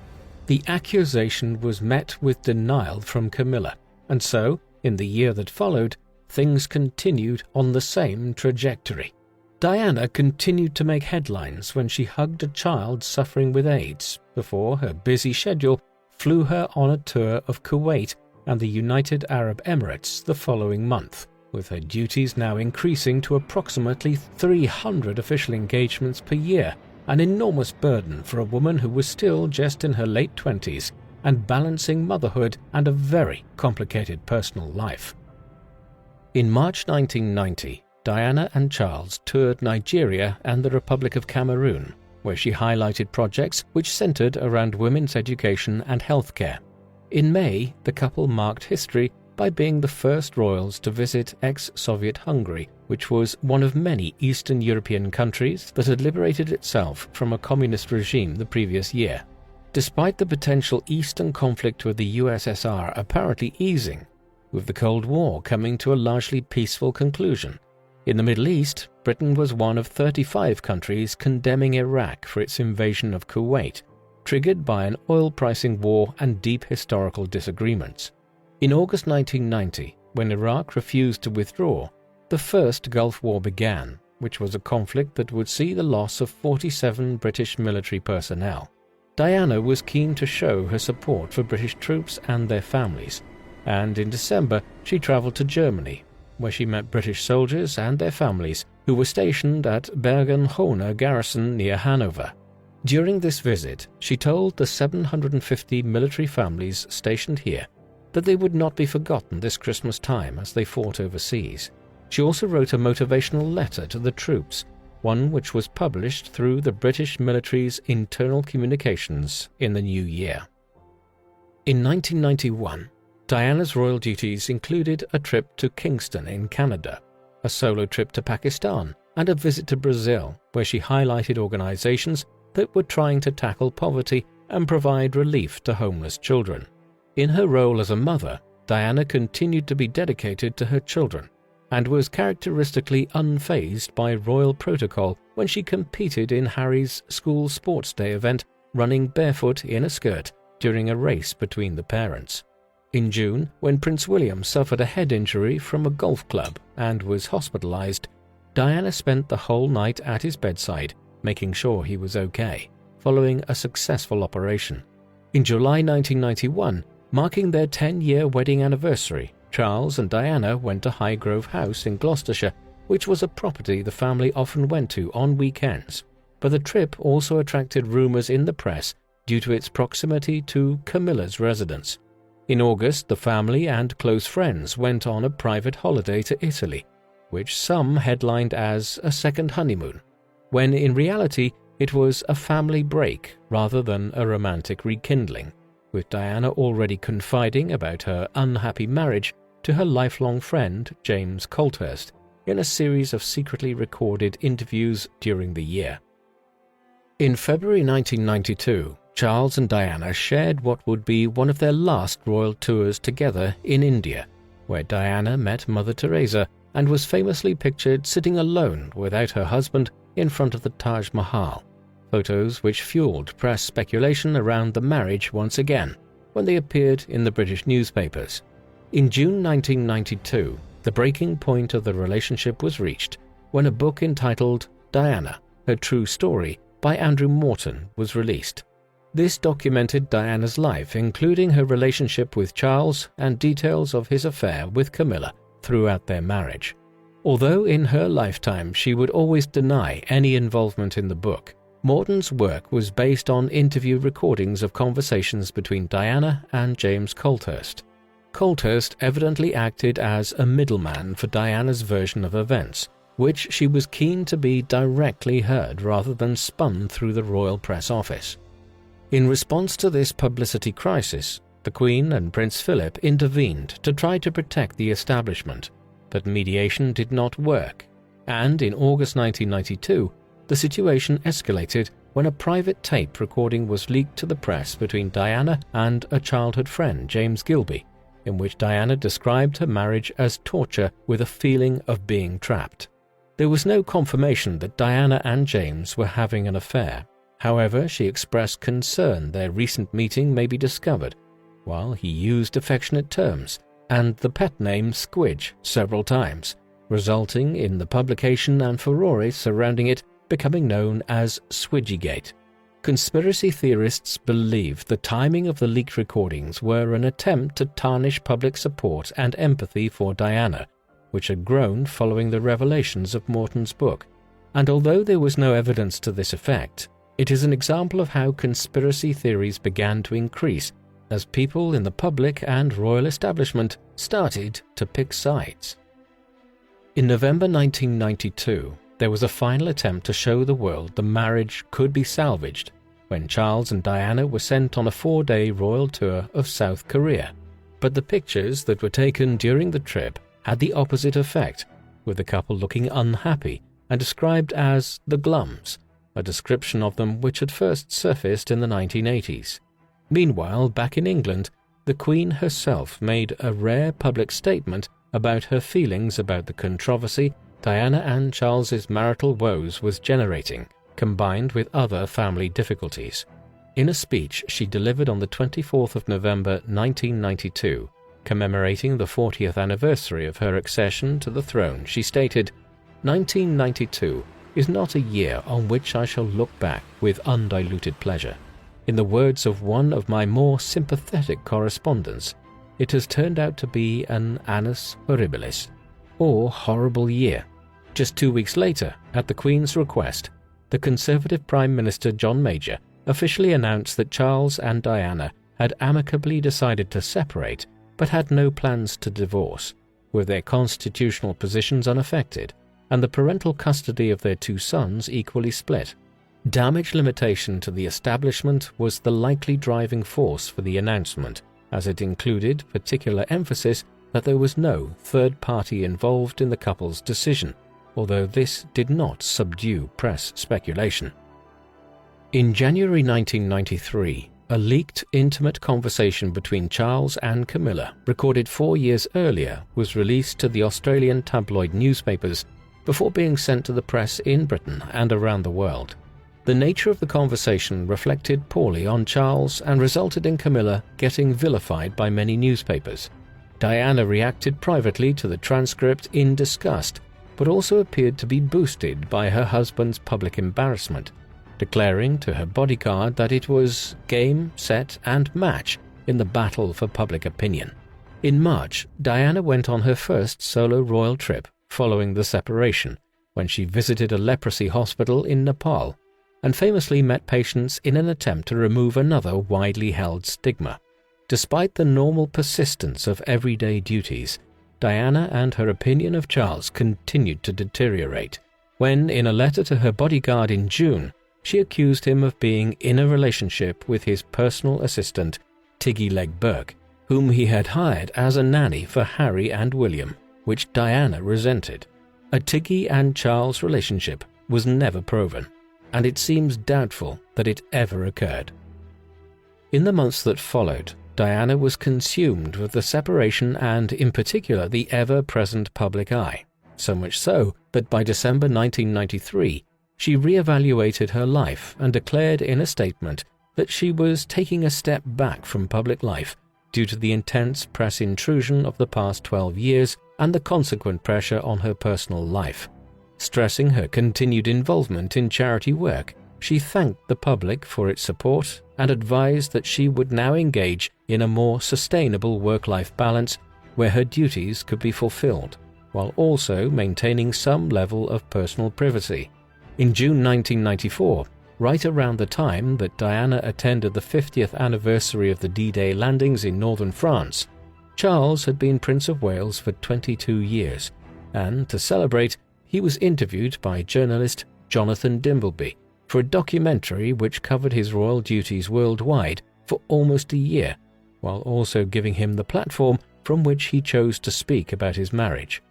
The accusation was met with denial from Camilla, and so, in the year that followed, things continued on the same trajectory. Diana continued to make headlines when she hugged a child suffering with AIDS before her busy schedule flew her on a tour of Kuwait and the United Arab Emirates the following month, with her duties now increasing to approximately 300 official engagements per year, an enormous burden for a woman who was still just in her late 20s and balancing motherhood and a very complicated personal life. In March 1990, Diana and Charles toured Nigeria and the Republic of Cameroon, where she highlighted projects which centered around women's education and healthcare. In May, the couple marked history by being the first royals to visit ex-Soviet Hungary which was one of many Eastern European countries that had liberated itself from a communist regime the previous year. Despite the potential Eastern conflict with the USSR apparently easing, with the Cold War coming to a largely peaceful conclusion, in the Middle East, Britain was one of 35 countries condemning Iraq for its invasion of Kuwait, triggered by an oil pricing war and deep historical disagreements. In August 1990, when Iraq refused to withdraw, the First Gulf War began, which was a conflict that would see the loss of 47 British military personnel. Diana was keen to show her support for British troops and their families, and in December she travelled to Germany, where she met British soldiers and their families who were stationed at Bergen-Hohne garrison near Hanover. During this visit, she told the 750 military families stationed here that they would not be forgotten this Christmas time as they fought overseas. She also wrote a motivational letter to the troops, one which was published through the British military's internal communications in the new year. In 1991, Diana's royal duties included a trip to Kingston in Canada, a solo trip to Pakistan, and a visit to Brazil, where she highlighted organizations that were trying to tackle poverty and provide relief to homeless children. In her role as a mother, Diana continued to be dedicated to her children and was characteristically unfazed by royal protocol when she competed in Harry's school sports day event, running barefoot in a skirt during a race between the parents. In June, when Prince William suffered a head injury from a golf club and was hospitalized, Diana spent the whole night at his bedside, making sure he was okay, following a successful operation. In July 1991, marking their 10-year wedding anniversary, Charles and Diana went to Highgrove House in Gloucestershire, which was a property the family often went to on weekends. But the trip also attracted rumours in the press due to its proximity to Camilla's residence. In August, the family and close friends went on a private holiday to Italy, which some headlined as a second honeymoon, when in reality it was a family break rather than a romantic rekindling, with Diana already confiding about her unhappy marriage to her lifelong friend James Colthurst in a series of secretly recorded interviews during the year. In February 1992, Charles and Diana shared what would be one of their last royal tours together in India, where Diana met Mother Teresa and was famously pictured sitting alone without her husband in front of the Taj Mahal, photos which fueled press speculation around the marriage once again when they appeared in the British newspapers. In June 1992, the breaking point of the relationship was reached when a book entitled Diana, Her True Story by Andrew Morton was released. This documented Diana's life, including her relationship with Charles and details of his affair with Camilla throughout their marriage. Although in her lifetime she would always deny any involvement in the book, Morton's work was based on interview recordings of conversations between Diana and James Colthurst. Colthurst evidently acted as a middleman for Diana's version of events, which she was keen to be directly heard rather than spun through the royal press office. In response to this publicity crisis, the Queen and Prince Philip intervened to try to protect the establishment, but mediation did not work, and in August 1992, the situation escalated when a private tape recording was leaked to the press between Diana and a childhood friend, James Gilby, in which Diana described her marriage as torture with a feeling of being trapped. There was no confirmation that Diana and James were having an affair. However, she expressed concern their recent meeting may be discovered, while he used affectionate terms and the pet name Squidge several times, resulting in the publication and furore surrounding it becoming known as Swidgygate. Conspiracy theorists believe the timing of the leaked recordings were an attempt to tarnish public support and empathy for Diana, which had grown following the revelations of Morton's book. And although there was no evidence to this effect, it is an example of how conspiracy theories began to increase as people in the public and royal establishment started to pick sides. In November 1992, there was a final attempt to show the world the marriage could be salvaged when Charles and Diana were sent on a 4-day royal tour of South Korea. But the pictures that were taken during the trip had the opposite effect, with the couple looking unhappy and described as the Glums, a description of them which had first surfaced in the 1980s. Meanwhile, back in England, the Queen herself made a rare public statement about her feelings about the controversy Diana and Charles's marital woes was generating, combined with other family difficulties. In a speech she delivered on the 24th of November 1992, commemorating the 40th anniversary of her accession to the throne, she stated, "1992 is not a year on which I shall look back with undiluted pleasure. In the words of one of my more sympathetic correspondents, it has turned out to be an annus horribilis, or horrible year." Just 2 weeks later, at the Queen's request, the Conservative Prime Minister John Major officially announced that Charles and Diana had amicably decided to separate but had no plans to divorce, with their constitutional positions unaffected and the parental custody of their 2 sons equally split. Damage limitation to the establishment was the likely driving force for the announcement, as it included particular emphasis that there was no third party involved in the couple's decision, although this did not subdue press speculation. In January 1993, a leaked intimate conversation between Charles and Camilla, recorded 4 years earlier, was released to the Australian tabloid newspapers before being sent to the press in Britain and around the world. The nature of the conversation reflected poorly on Charles and resulted in Camilla getting vilified by many newspapers. Diana reacted privately to the transcript in disgust, but also appeared to be boosted by her husband's public embarrassment, declaring to her bodyguard that it was game, set, and match in the battle for public opinion. In March, Diana went on her first solo royal trip following the separation, when she visited a leprosy hospital in Nepal and famously met patients in an attempt to remove another widely held stigma. Despite the normal persistence of everyday duties, Diana and her opinion of Charles continued to deteriorate, when, in a letter to her bodyguard in June, she accused him of being in a relationship with his personal assistant, Tiggy Leg Burke, whom he had hired as a nanny for Harry and William, which Diana resented. A Tiggy and Charles relationship was never proven, and it seems doubtful that it ever occurred. In the months that followed, Diana was consumed with the separation and, in particular, the ever-present public eye, so much so that by December 1993, she re-evaluated her life and declared in a statement that she was taking a step back from public life due to the intense press intrusion of the past 12 years and the consequent pressure on her personal life. Stressing her continued involvement in charity work, she thanked the public for its support and advised that she would now engage in a more sustainable work-life balance where her duties could be fulfilled, while also maintaining some level of personal privacy. In June 1994, right around the time that Diana attended the 50th anniversary of the D-Day landings in northern France, Charles had been Prince of Wales for 22 years, and to celebrate, he was interviewed by journalist Jonathan Dimbleby for a documentary which covered his royal duties worldwide for almost a year, while also giving him the platform from which he chose to speak about his marriage.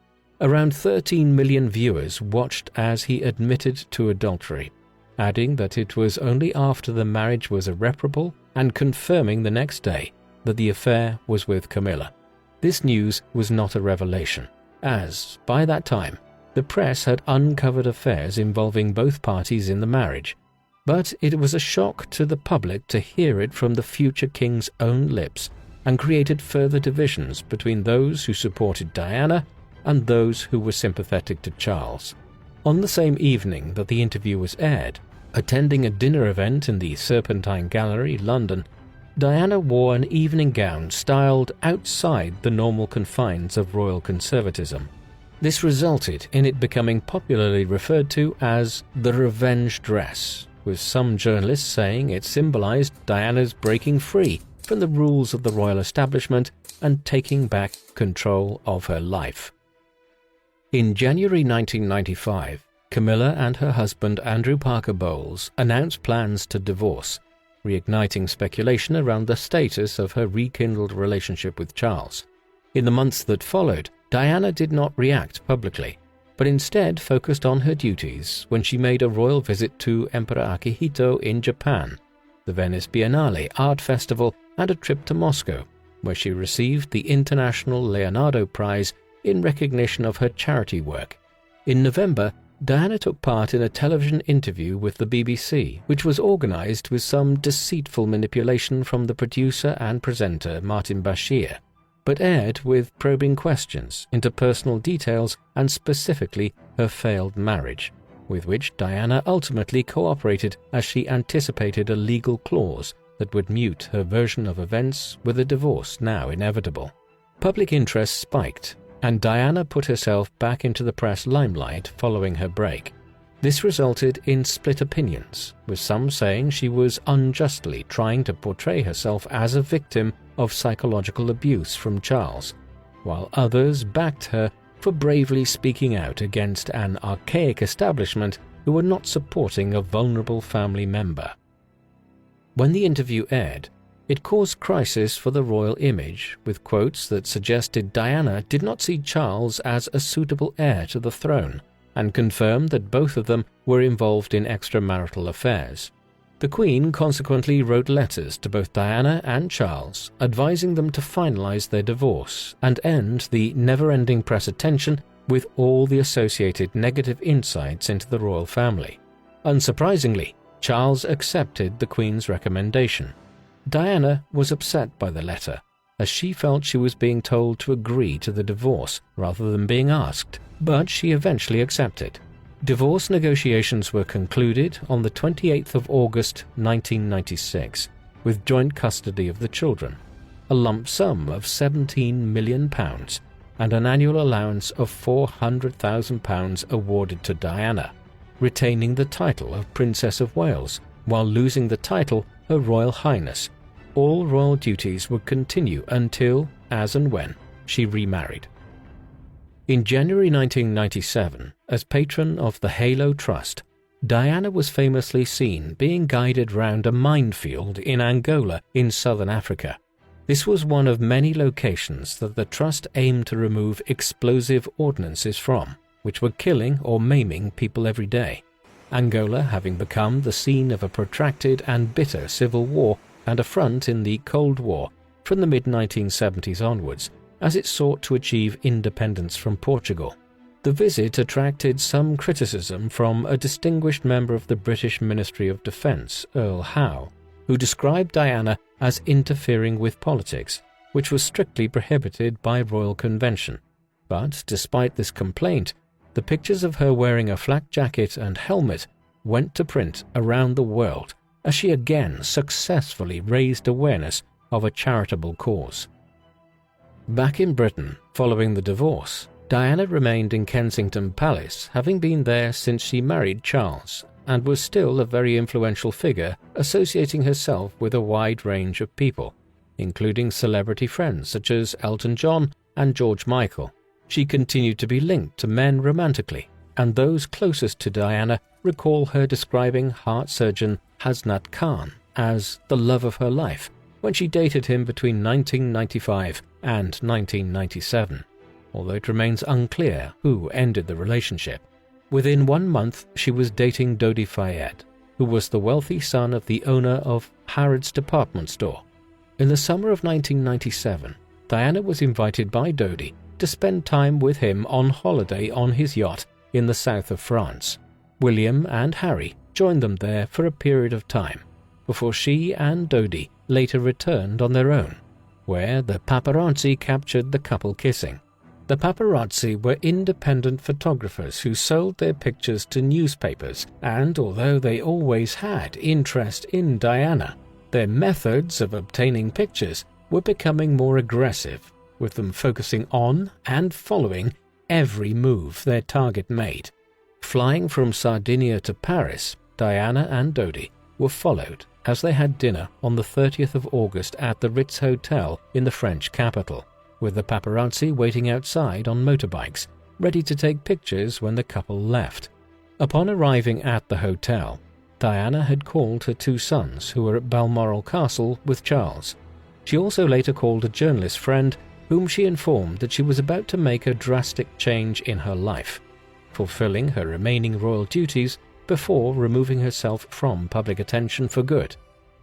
Around 13 million viewers watched as he admitted to adultery, adding that it was only after the marriage was irreparable and confirming the next day that the affair was with Camilla. This news was not a revelation, as, by that time, the press had uncovered affairs involving both parties in the marriage, but it was a shock to the public to hear it from the future king's own lips and created further divisions between those who supported Diana and those who were sympathetic to Charles. On the same evening that the interview was aired, attending a dinner event in the Serpentine Gallery, London, Diana wore an evening gown styled outside the normal confines of royal conservatism. This resulted in it becoming popularly referred to as the revenge dress, with some journalists saying it symbolized Diana's breaking free from the rules of the royal establishment and taking back control of her life. In January 1995, Camilla and her husband Andrew Parker Bowles announced plans to divorce, reigniting speculation around the status of her rekindled relationship with Charles. In the months that followed, Diana did not react publicly, but instead focused on her duties when she made a royal visit to Emperor Akihito in Japan, the Venice Biennale Art Festival, and a trip to Moscow, where she received the International Leonardo Prize in recognition of her charity work. In November, Diana took part in a television interview with the BBC, which was organised with some deceitful manipulation from the producer and presenter Martin Bashir, but aired with probing questions into personal details and specifically her failed marriage, with which Diana ultimately cooperated as she anticipated a legal clause that would mute her version of events with a divorce now inevitable. Public interest spiked, and Diana put herself back into the press limelight following her break. This resulted in split opinions, with some saying she was unjustly trying to portray herself as a victim of psychological abuse from Charles, while others backed her for bravely speaking out against an archaic establishment who were not supporting a vulnerable family member. When the interview aired, it caused crisis for the royal image, with quotes that suggested Diana did not see Charles as a suitable heir to the throne, and confirmed that both of them were involved in extramarital affairs. The Queen consequently wrote letters to both Diana and Charles, advising them to finalize their divorce and end the never-ending press attention with all the associated negative insights into the royal family. Unsurprisingly, Charles accepted the Queen's recommendation. Diana was upset by the letter, as she felt she was being told to agree to the divorce rather than being asked, but she eventually accepted. Divorce negotiations were concluded on the 28th of August 1996, with joint custody of the children, a lump sum of £17 million, and an annual allowance of £400,000 awarded to Diana, retaining the title of Princess of Wales, while losing the title Her Royal Highness. All royal duties would continue until, as and when, she remarried. In January 1997, as patron of the Halo Trust, Diana was famously seen being guided round a minefield in Angola in southern Africa. This was one of many locations that the Trust aimed to remove explosive ordnances from, which were killing or maiming people every day. Angola having become the scene of a protracted and bitter civil war and a front in the Cold War from the mid-1970s onwards, as it sought to achieve independence from Portugal. The visit attracted some criticism from a distinguished member of the British Ministry of Defence, Earl Howe, who described Diana as interfering with politics, which was strictly prohibited by royal convention. But despite this complaint, the pictures of her wearing a flak jacket and helmet went to print around the world as she again successfully raised awareness of a charitable cause. Back in Britain, following the divorce, Diana remained in Kensington Palace, having been there since she married Charles, and was still a very influential figure, associating herself with a wide range of people, including celebrity friends such as Elton John and George Michael. She continued to be linked to men romantically, and those closest to Diana recall her describing heart surgeon Hasnat Khan as the love of her life when she dated him between 1995 and 1997, although it remains unclear who ended the relationship. Within 1 month, she was dating Dodi Fayed, who was the wealthy son of the owner of Harrods department store. In the summer of 1997, Diana was invited by Dodi to spend time with him on holiday on his yacht in the south of France. William and Harry joined them there for a period of time, before she and Dodi later returned on their own, where the paparazzi captured the couple kissing. The paparazzi were independent photographers who sold their pictures to newspapers, and although they always had interest in Diana, their methods of obtaining pictures were becoming more aggressive, with them focusing on and following every move their target made. Flying from Sardinia to Paris, Diana and Dodi were followed as they had dinner on the 30th of August at the Ritz Hotel in the French capital, with the paparazzi waiting outside on motorbikes, ready to take pictures when the couple left. Upon arriving at the hotel, Diana had called her 2 sons who were at Balmoral Castle with Charles. She also later called a journalist friend whom she informed that she was about to make a drastic change in her life. fulfilling her remaining royal duties before removing herself from public attention for good.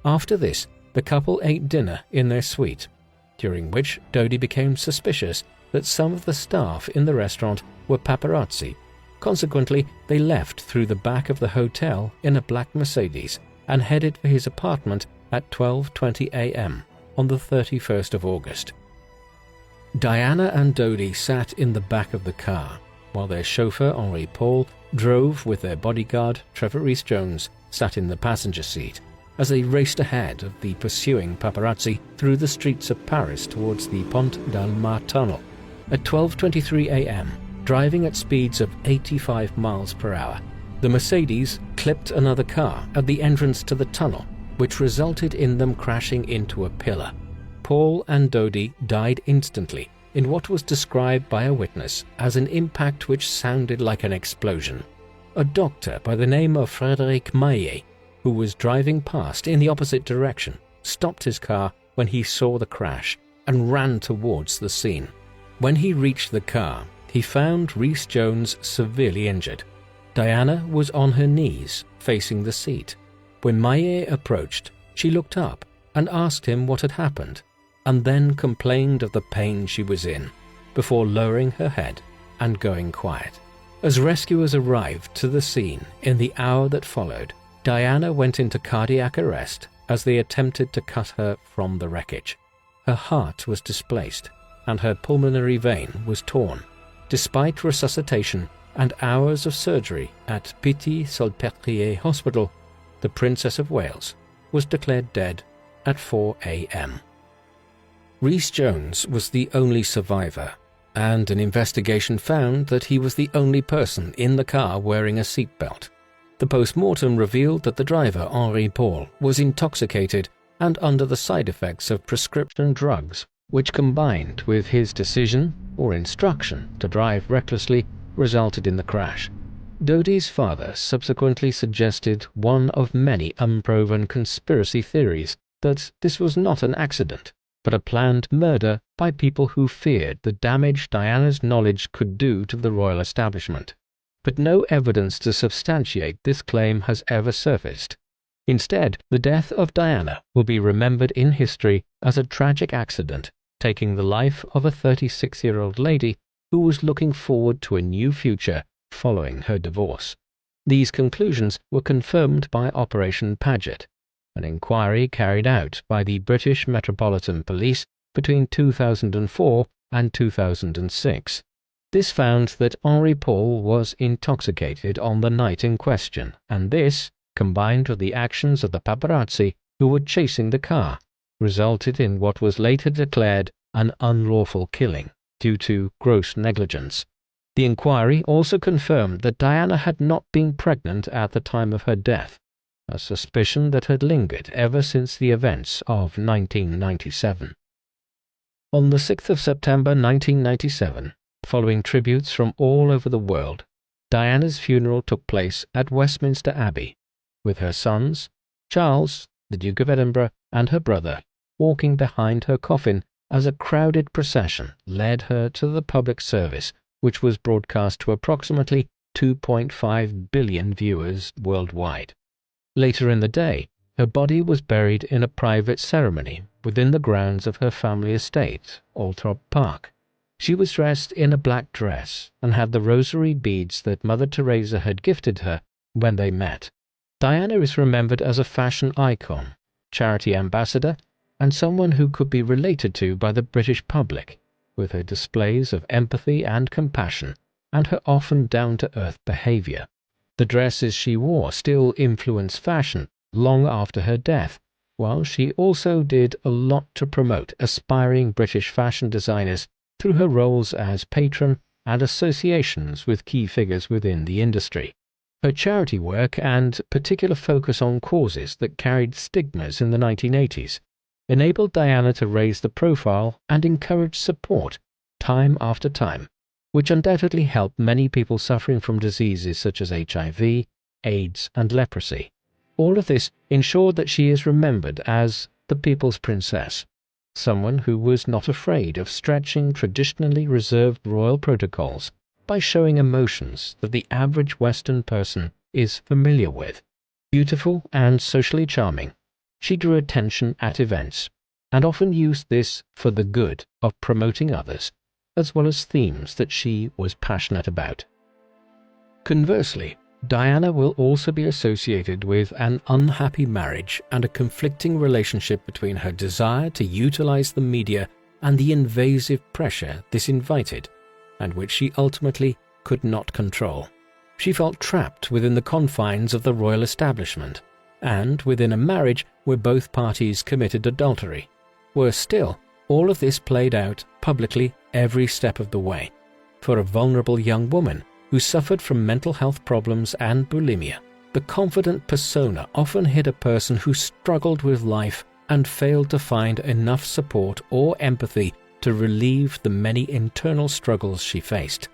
After this, the couple ate dinner in their suite, during which Dodi became suspicious that some of the staff in the restaurant were paparazzi. Consequently, they left through the back of the hotel in a black Mercedes and headed for his apartment at 12:20 a.m. on the 31st of August. Diana and Dodi sat in the back of the car, while their chauffeur Henri Paul drove with their bodyguard Trevor Rees-Jones sat in the passenger seat as they raced ahead of the pursuing paparazzi through the streets of Paris towards the Pont d'Alma tunnel. At 12:23 a.m., driving at speeds of 85 miles per hour, the Mercedes clipped another car at the entrance to the tunnel, which resulted in them crashing into a pillar. Paul and Dodi died instantly in what was described by a witness as an impact which sounded like an explosion. A doctor by the name of Frédéric Maillet, who was driving past in the opposite direction, stopped his car when he saw the crash and ran towards the scene. When he reached the car, he found Rees-Jones severely injured. Diana was on her knees, facing the seat. When Maillet approached, she looked up and asked him what had happened, and then complained of the pain she was in, before lowering her head and going quiet. As rescuers arrived to the scene in the hour that followed, Diana went into cardiac arrest as they attempted to cut her from the wreckage. Her heart was displaced, and her pulmonary vein was torn. Despite resuscitation and hours of surgery at Piti-Salpêtrière Hospital, the Princess of Wales was declared dead at 4 a.m. Rees-Jones was the only survivor, and an investigation found that he was the only person in the car wearing a seatbelt. The post-mortem revealed that the driver, Henri Paul, was intoxicated and under the side effects of prescription drugs, which combined with his decision or instruction to drive recklessly resulted in the crash. Dodi's father subsequently suggested one of many unproven conspiracy theories that this was not an accident, but a planned murder by people who feared the damage Diana's knowledge could do to the royal establishment. But no evidence to substantiate this claim has ever surfaced. Instead, the death of Diana will be remembered in history as a tragic accident, taking the life of a 36-year-old lady who was looking forward to a new future following her divorce. These conclusions were confirmed by Operation Paget, an inquiry carried out by the British Metropolitan Police between 2004 and 2006. This found that Henri Paul was intoxicated on the night in question, and this, combined with the actions of the paparazzi who were chasing the car, resulted in what was later declared an unlawful killing due to gross negligence. The inquiry also confirmed that Diana had not been pregnant at the time of her death, a suspicion that had lingered ever since the events of 1997. On the 6th of September 1997, following tributes from all over the world, Diana's funeral took place at Westminster Abbey, with her sons, Charles, the Duke of Edinburgh, and her brother, walking behind her coffin as a crowded procession led her to the public service, which was broadcast to approximately 2.5 billion viewers worldwide. Later in the day, her body was buried in a private ceremony within the grounds of her family estate, Althorp Park. She was dressed in a black dress and had the rosary beads that Mother Teresa had gifted her when they met. Diana is remembered as a fashion icon, charity ambassador, and someone who could be related to by the British public, with her displays of empathy and compassion, and her often down-to-earth behavior. The dresses she wore still influenced fashion long after her death, while she also did a lot to promote aspiring British fashion designers through her roles as patron and associations with key figures within the industry. Her charity work and particular focus on causes that carried stigmas in the 1980s enabled Diana to raise the profile and encourage support time after time, which undoubtedly helped many people suffering from diseases such as HIV, AIDS, and leprosy. All of this ensured that she is remembered as the People's Princess, someone who was not afraid of stretching traditionally reserved royal protocols by showing emotions that the average Western person is familiar with. Beautiful and socially charming, she drew attention at events, and often used this for the good of promoting others, as well as themes that she was passionate about. Conversely, Diana will also be associated with an unhappy marriage and a conflicting relationship between her desire to utilize the media and the invasive pressure this invited, and which she ultimately could not control. She felt trapped within the confines of the royal establishment, and within a marriage where both parties committed adultery. Worse still, all of this played out publicly every step of the way. For a vulnerable young woman who suffered from mental health problems and bulimia, the confident persona often hid a person who struggled with life and failed to find enough support or empathy to relieve the many internal struggles she faced.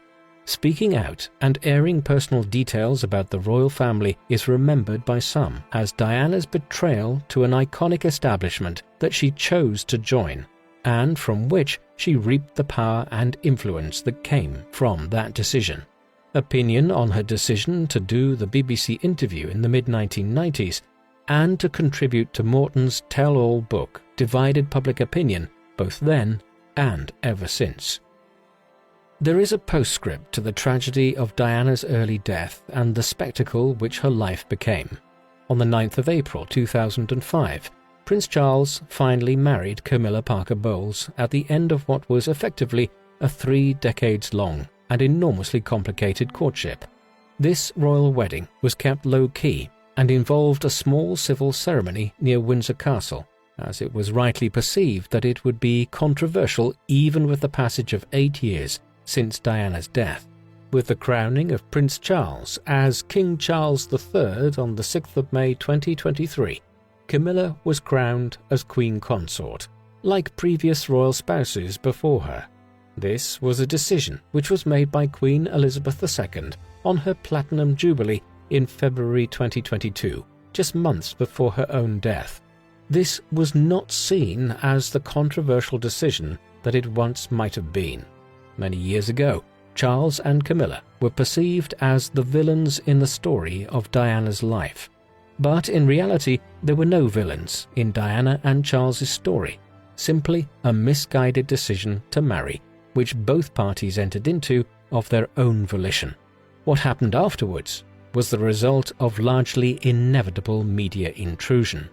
Speaking out and airing personal details about the royal family is remembered by some as Diana's betrayal to an iconic establishment that she chose to join, and from which she reaped the power and influence that came from that decision. Opinion on her decision to do the BBC interview in the mid-1990s and to contribute to Morton's tell-all book divided public opinion both then and ever since. There is a postscript to the tragedy of Diana's early death and the spectacle which her life became. On the 9th of April 2005, Prince Charles finally married Camilla Parker Bowles at the end of what was effectively a 3 decades-long and enormously complicated courtship. This royal wedding was kept low-key and involved a small civil ceremony near Windsor Castle, as it was rightly perceived that it would be controversial even with the passage of 8 years since Diana's death. With the crowning of Prince Charles as King Charles III on the 6th of May 2023, Camilla was crowned as Queen Consort, like previous royal spouses before her. This was a decision which was made by Queen Elizabeth II on her Platinum Jubilee in February 2022, just months before her own death. This was not seen as the controversial decision that it once might have been. Many years ago, Charles and Camilla were perceived as the villains in the story of Diana's life. But in reality, there were no villains in Diana and Charles's story, simply a misguided decision to marry, which both parties entered into of their own volition. What happened afterwards was the result of largely inevitable media intrusion.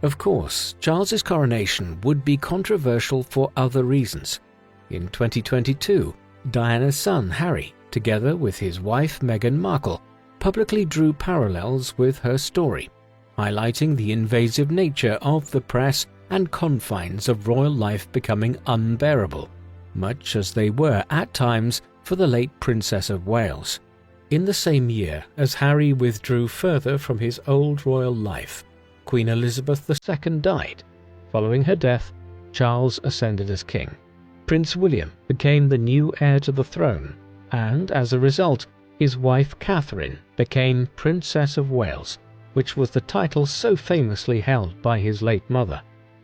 Of course, Charles's coronation would be controversial for other reasons. In 2022, Diana's son Harry, together with his wife Meghan Markle, publicly drew parallels with her story, highlighting the invasive nature of the press and confines of royal life becoming unbearable, much as they were at times for the late Princess of Wales. In the same year as Harry withdrew further from his old royal life, Queen Elizabeth II died. Following her death, Charles ascended as king. Prince William became the new heir to the throne, and as a result, his wife Catherine became Princess of Wales, which was the title so famously held by his late mother.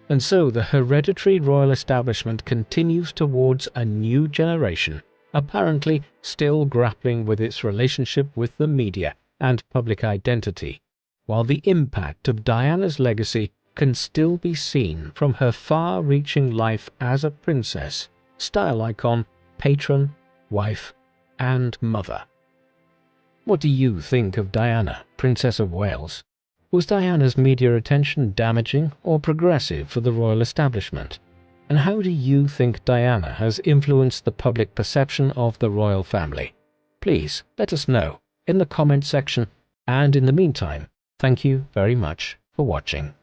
And so the hereditary royal establishment continues towards a new generation, apparently still grappling with its relationship with the media and public identity, while the impact of Diana's legacy can still be seen from her far-reaching life as a princess, style icon, patron, wife, and mother. What do you think of Diana, Princess of Wales? Was Diana's media attention damaging or progressive for the royal establishment? And how do you think Diana has influenced the public perception of the royal family? Please let us know in the comment section, and in the meantime, thank you very much for watching.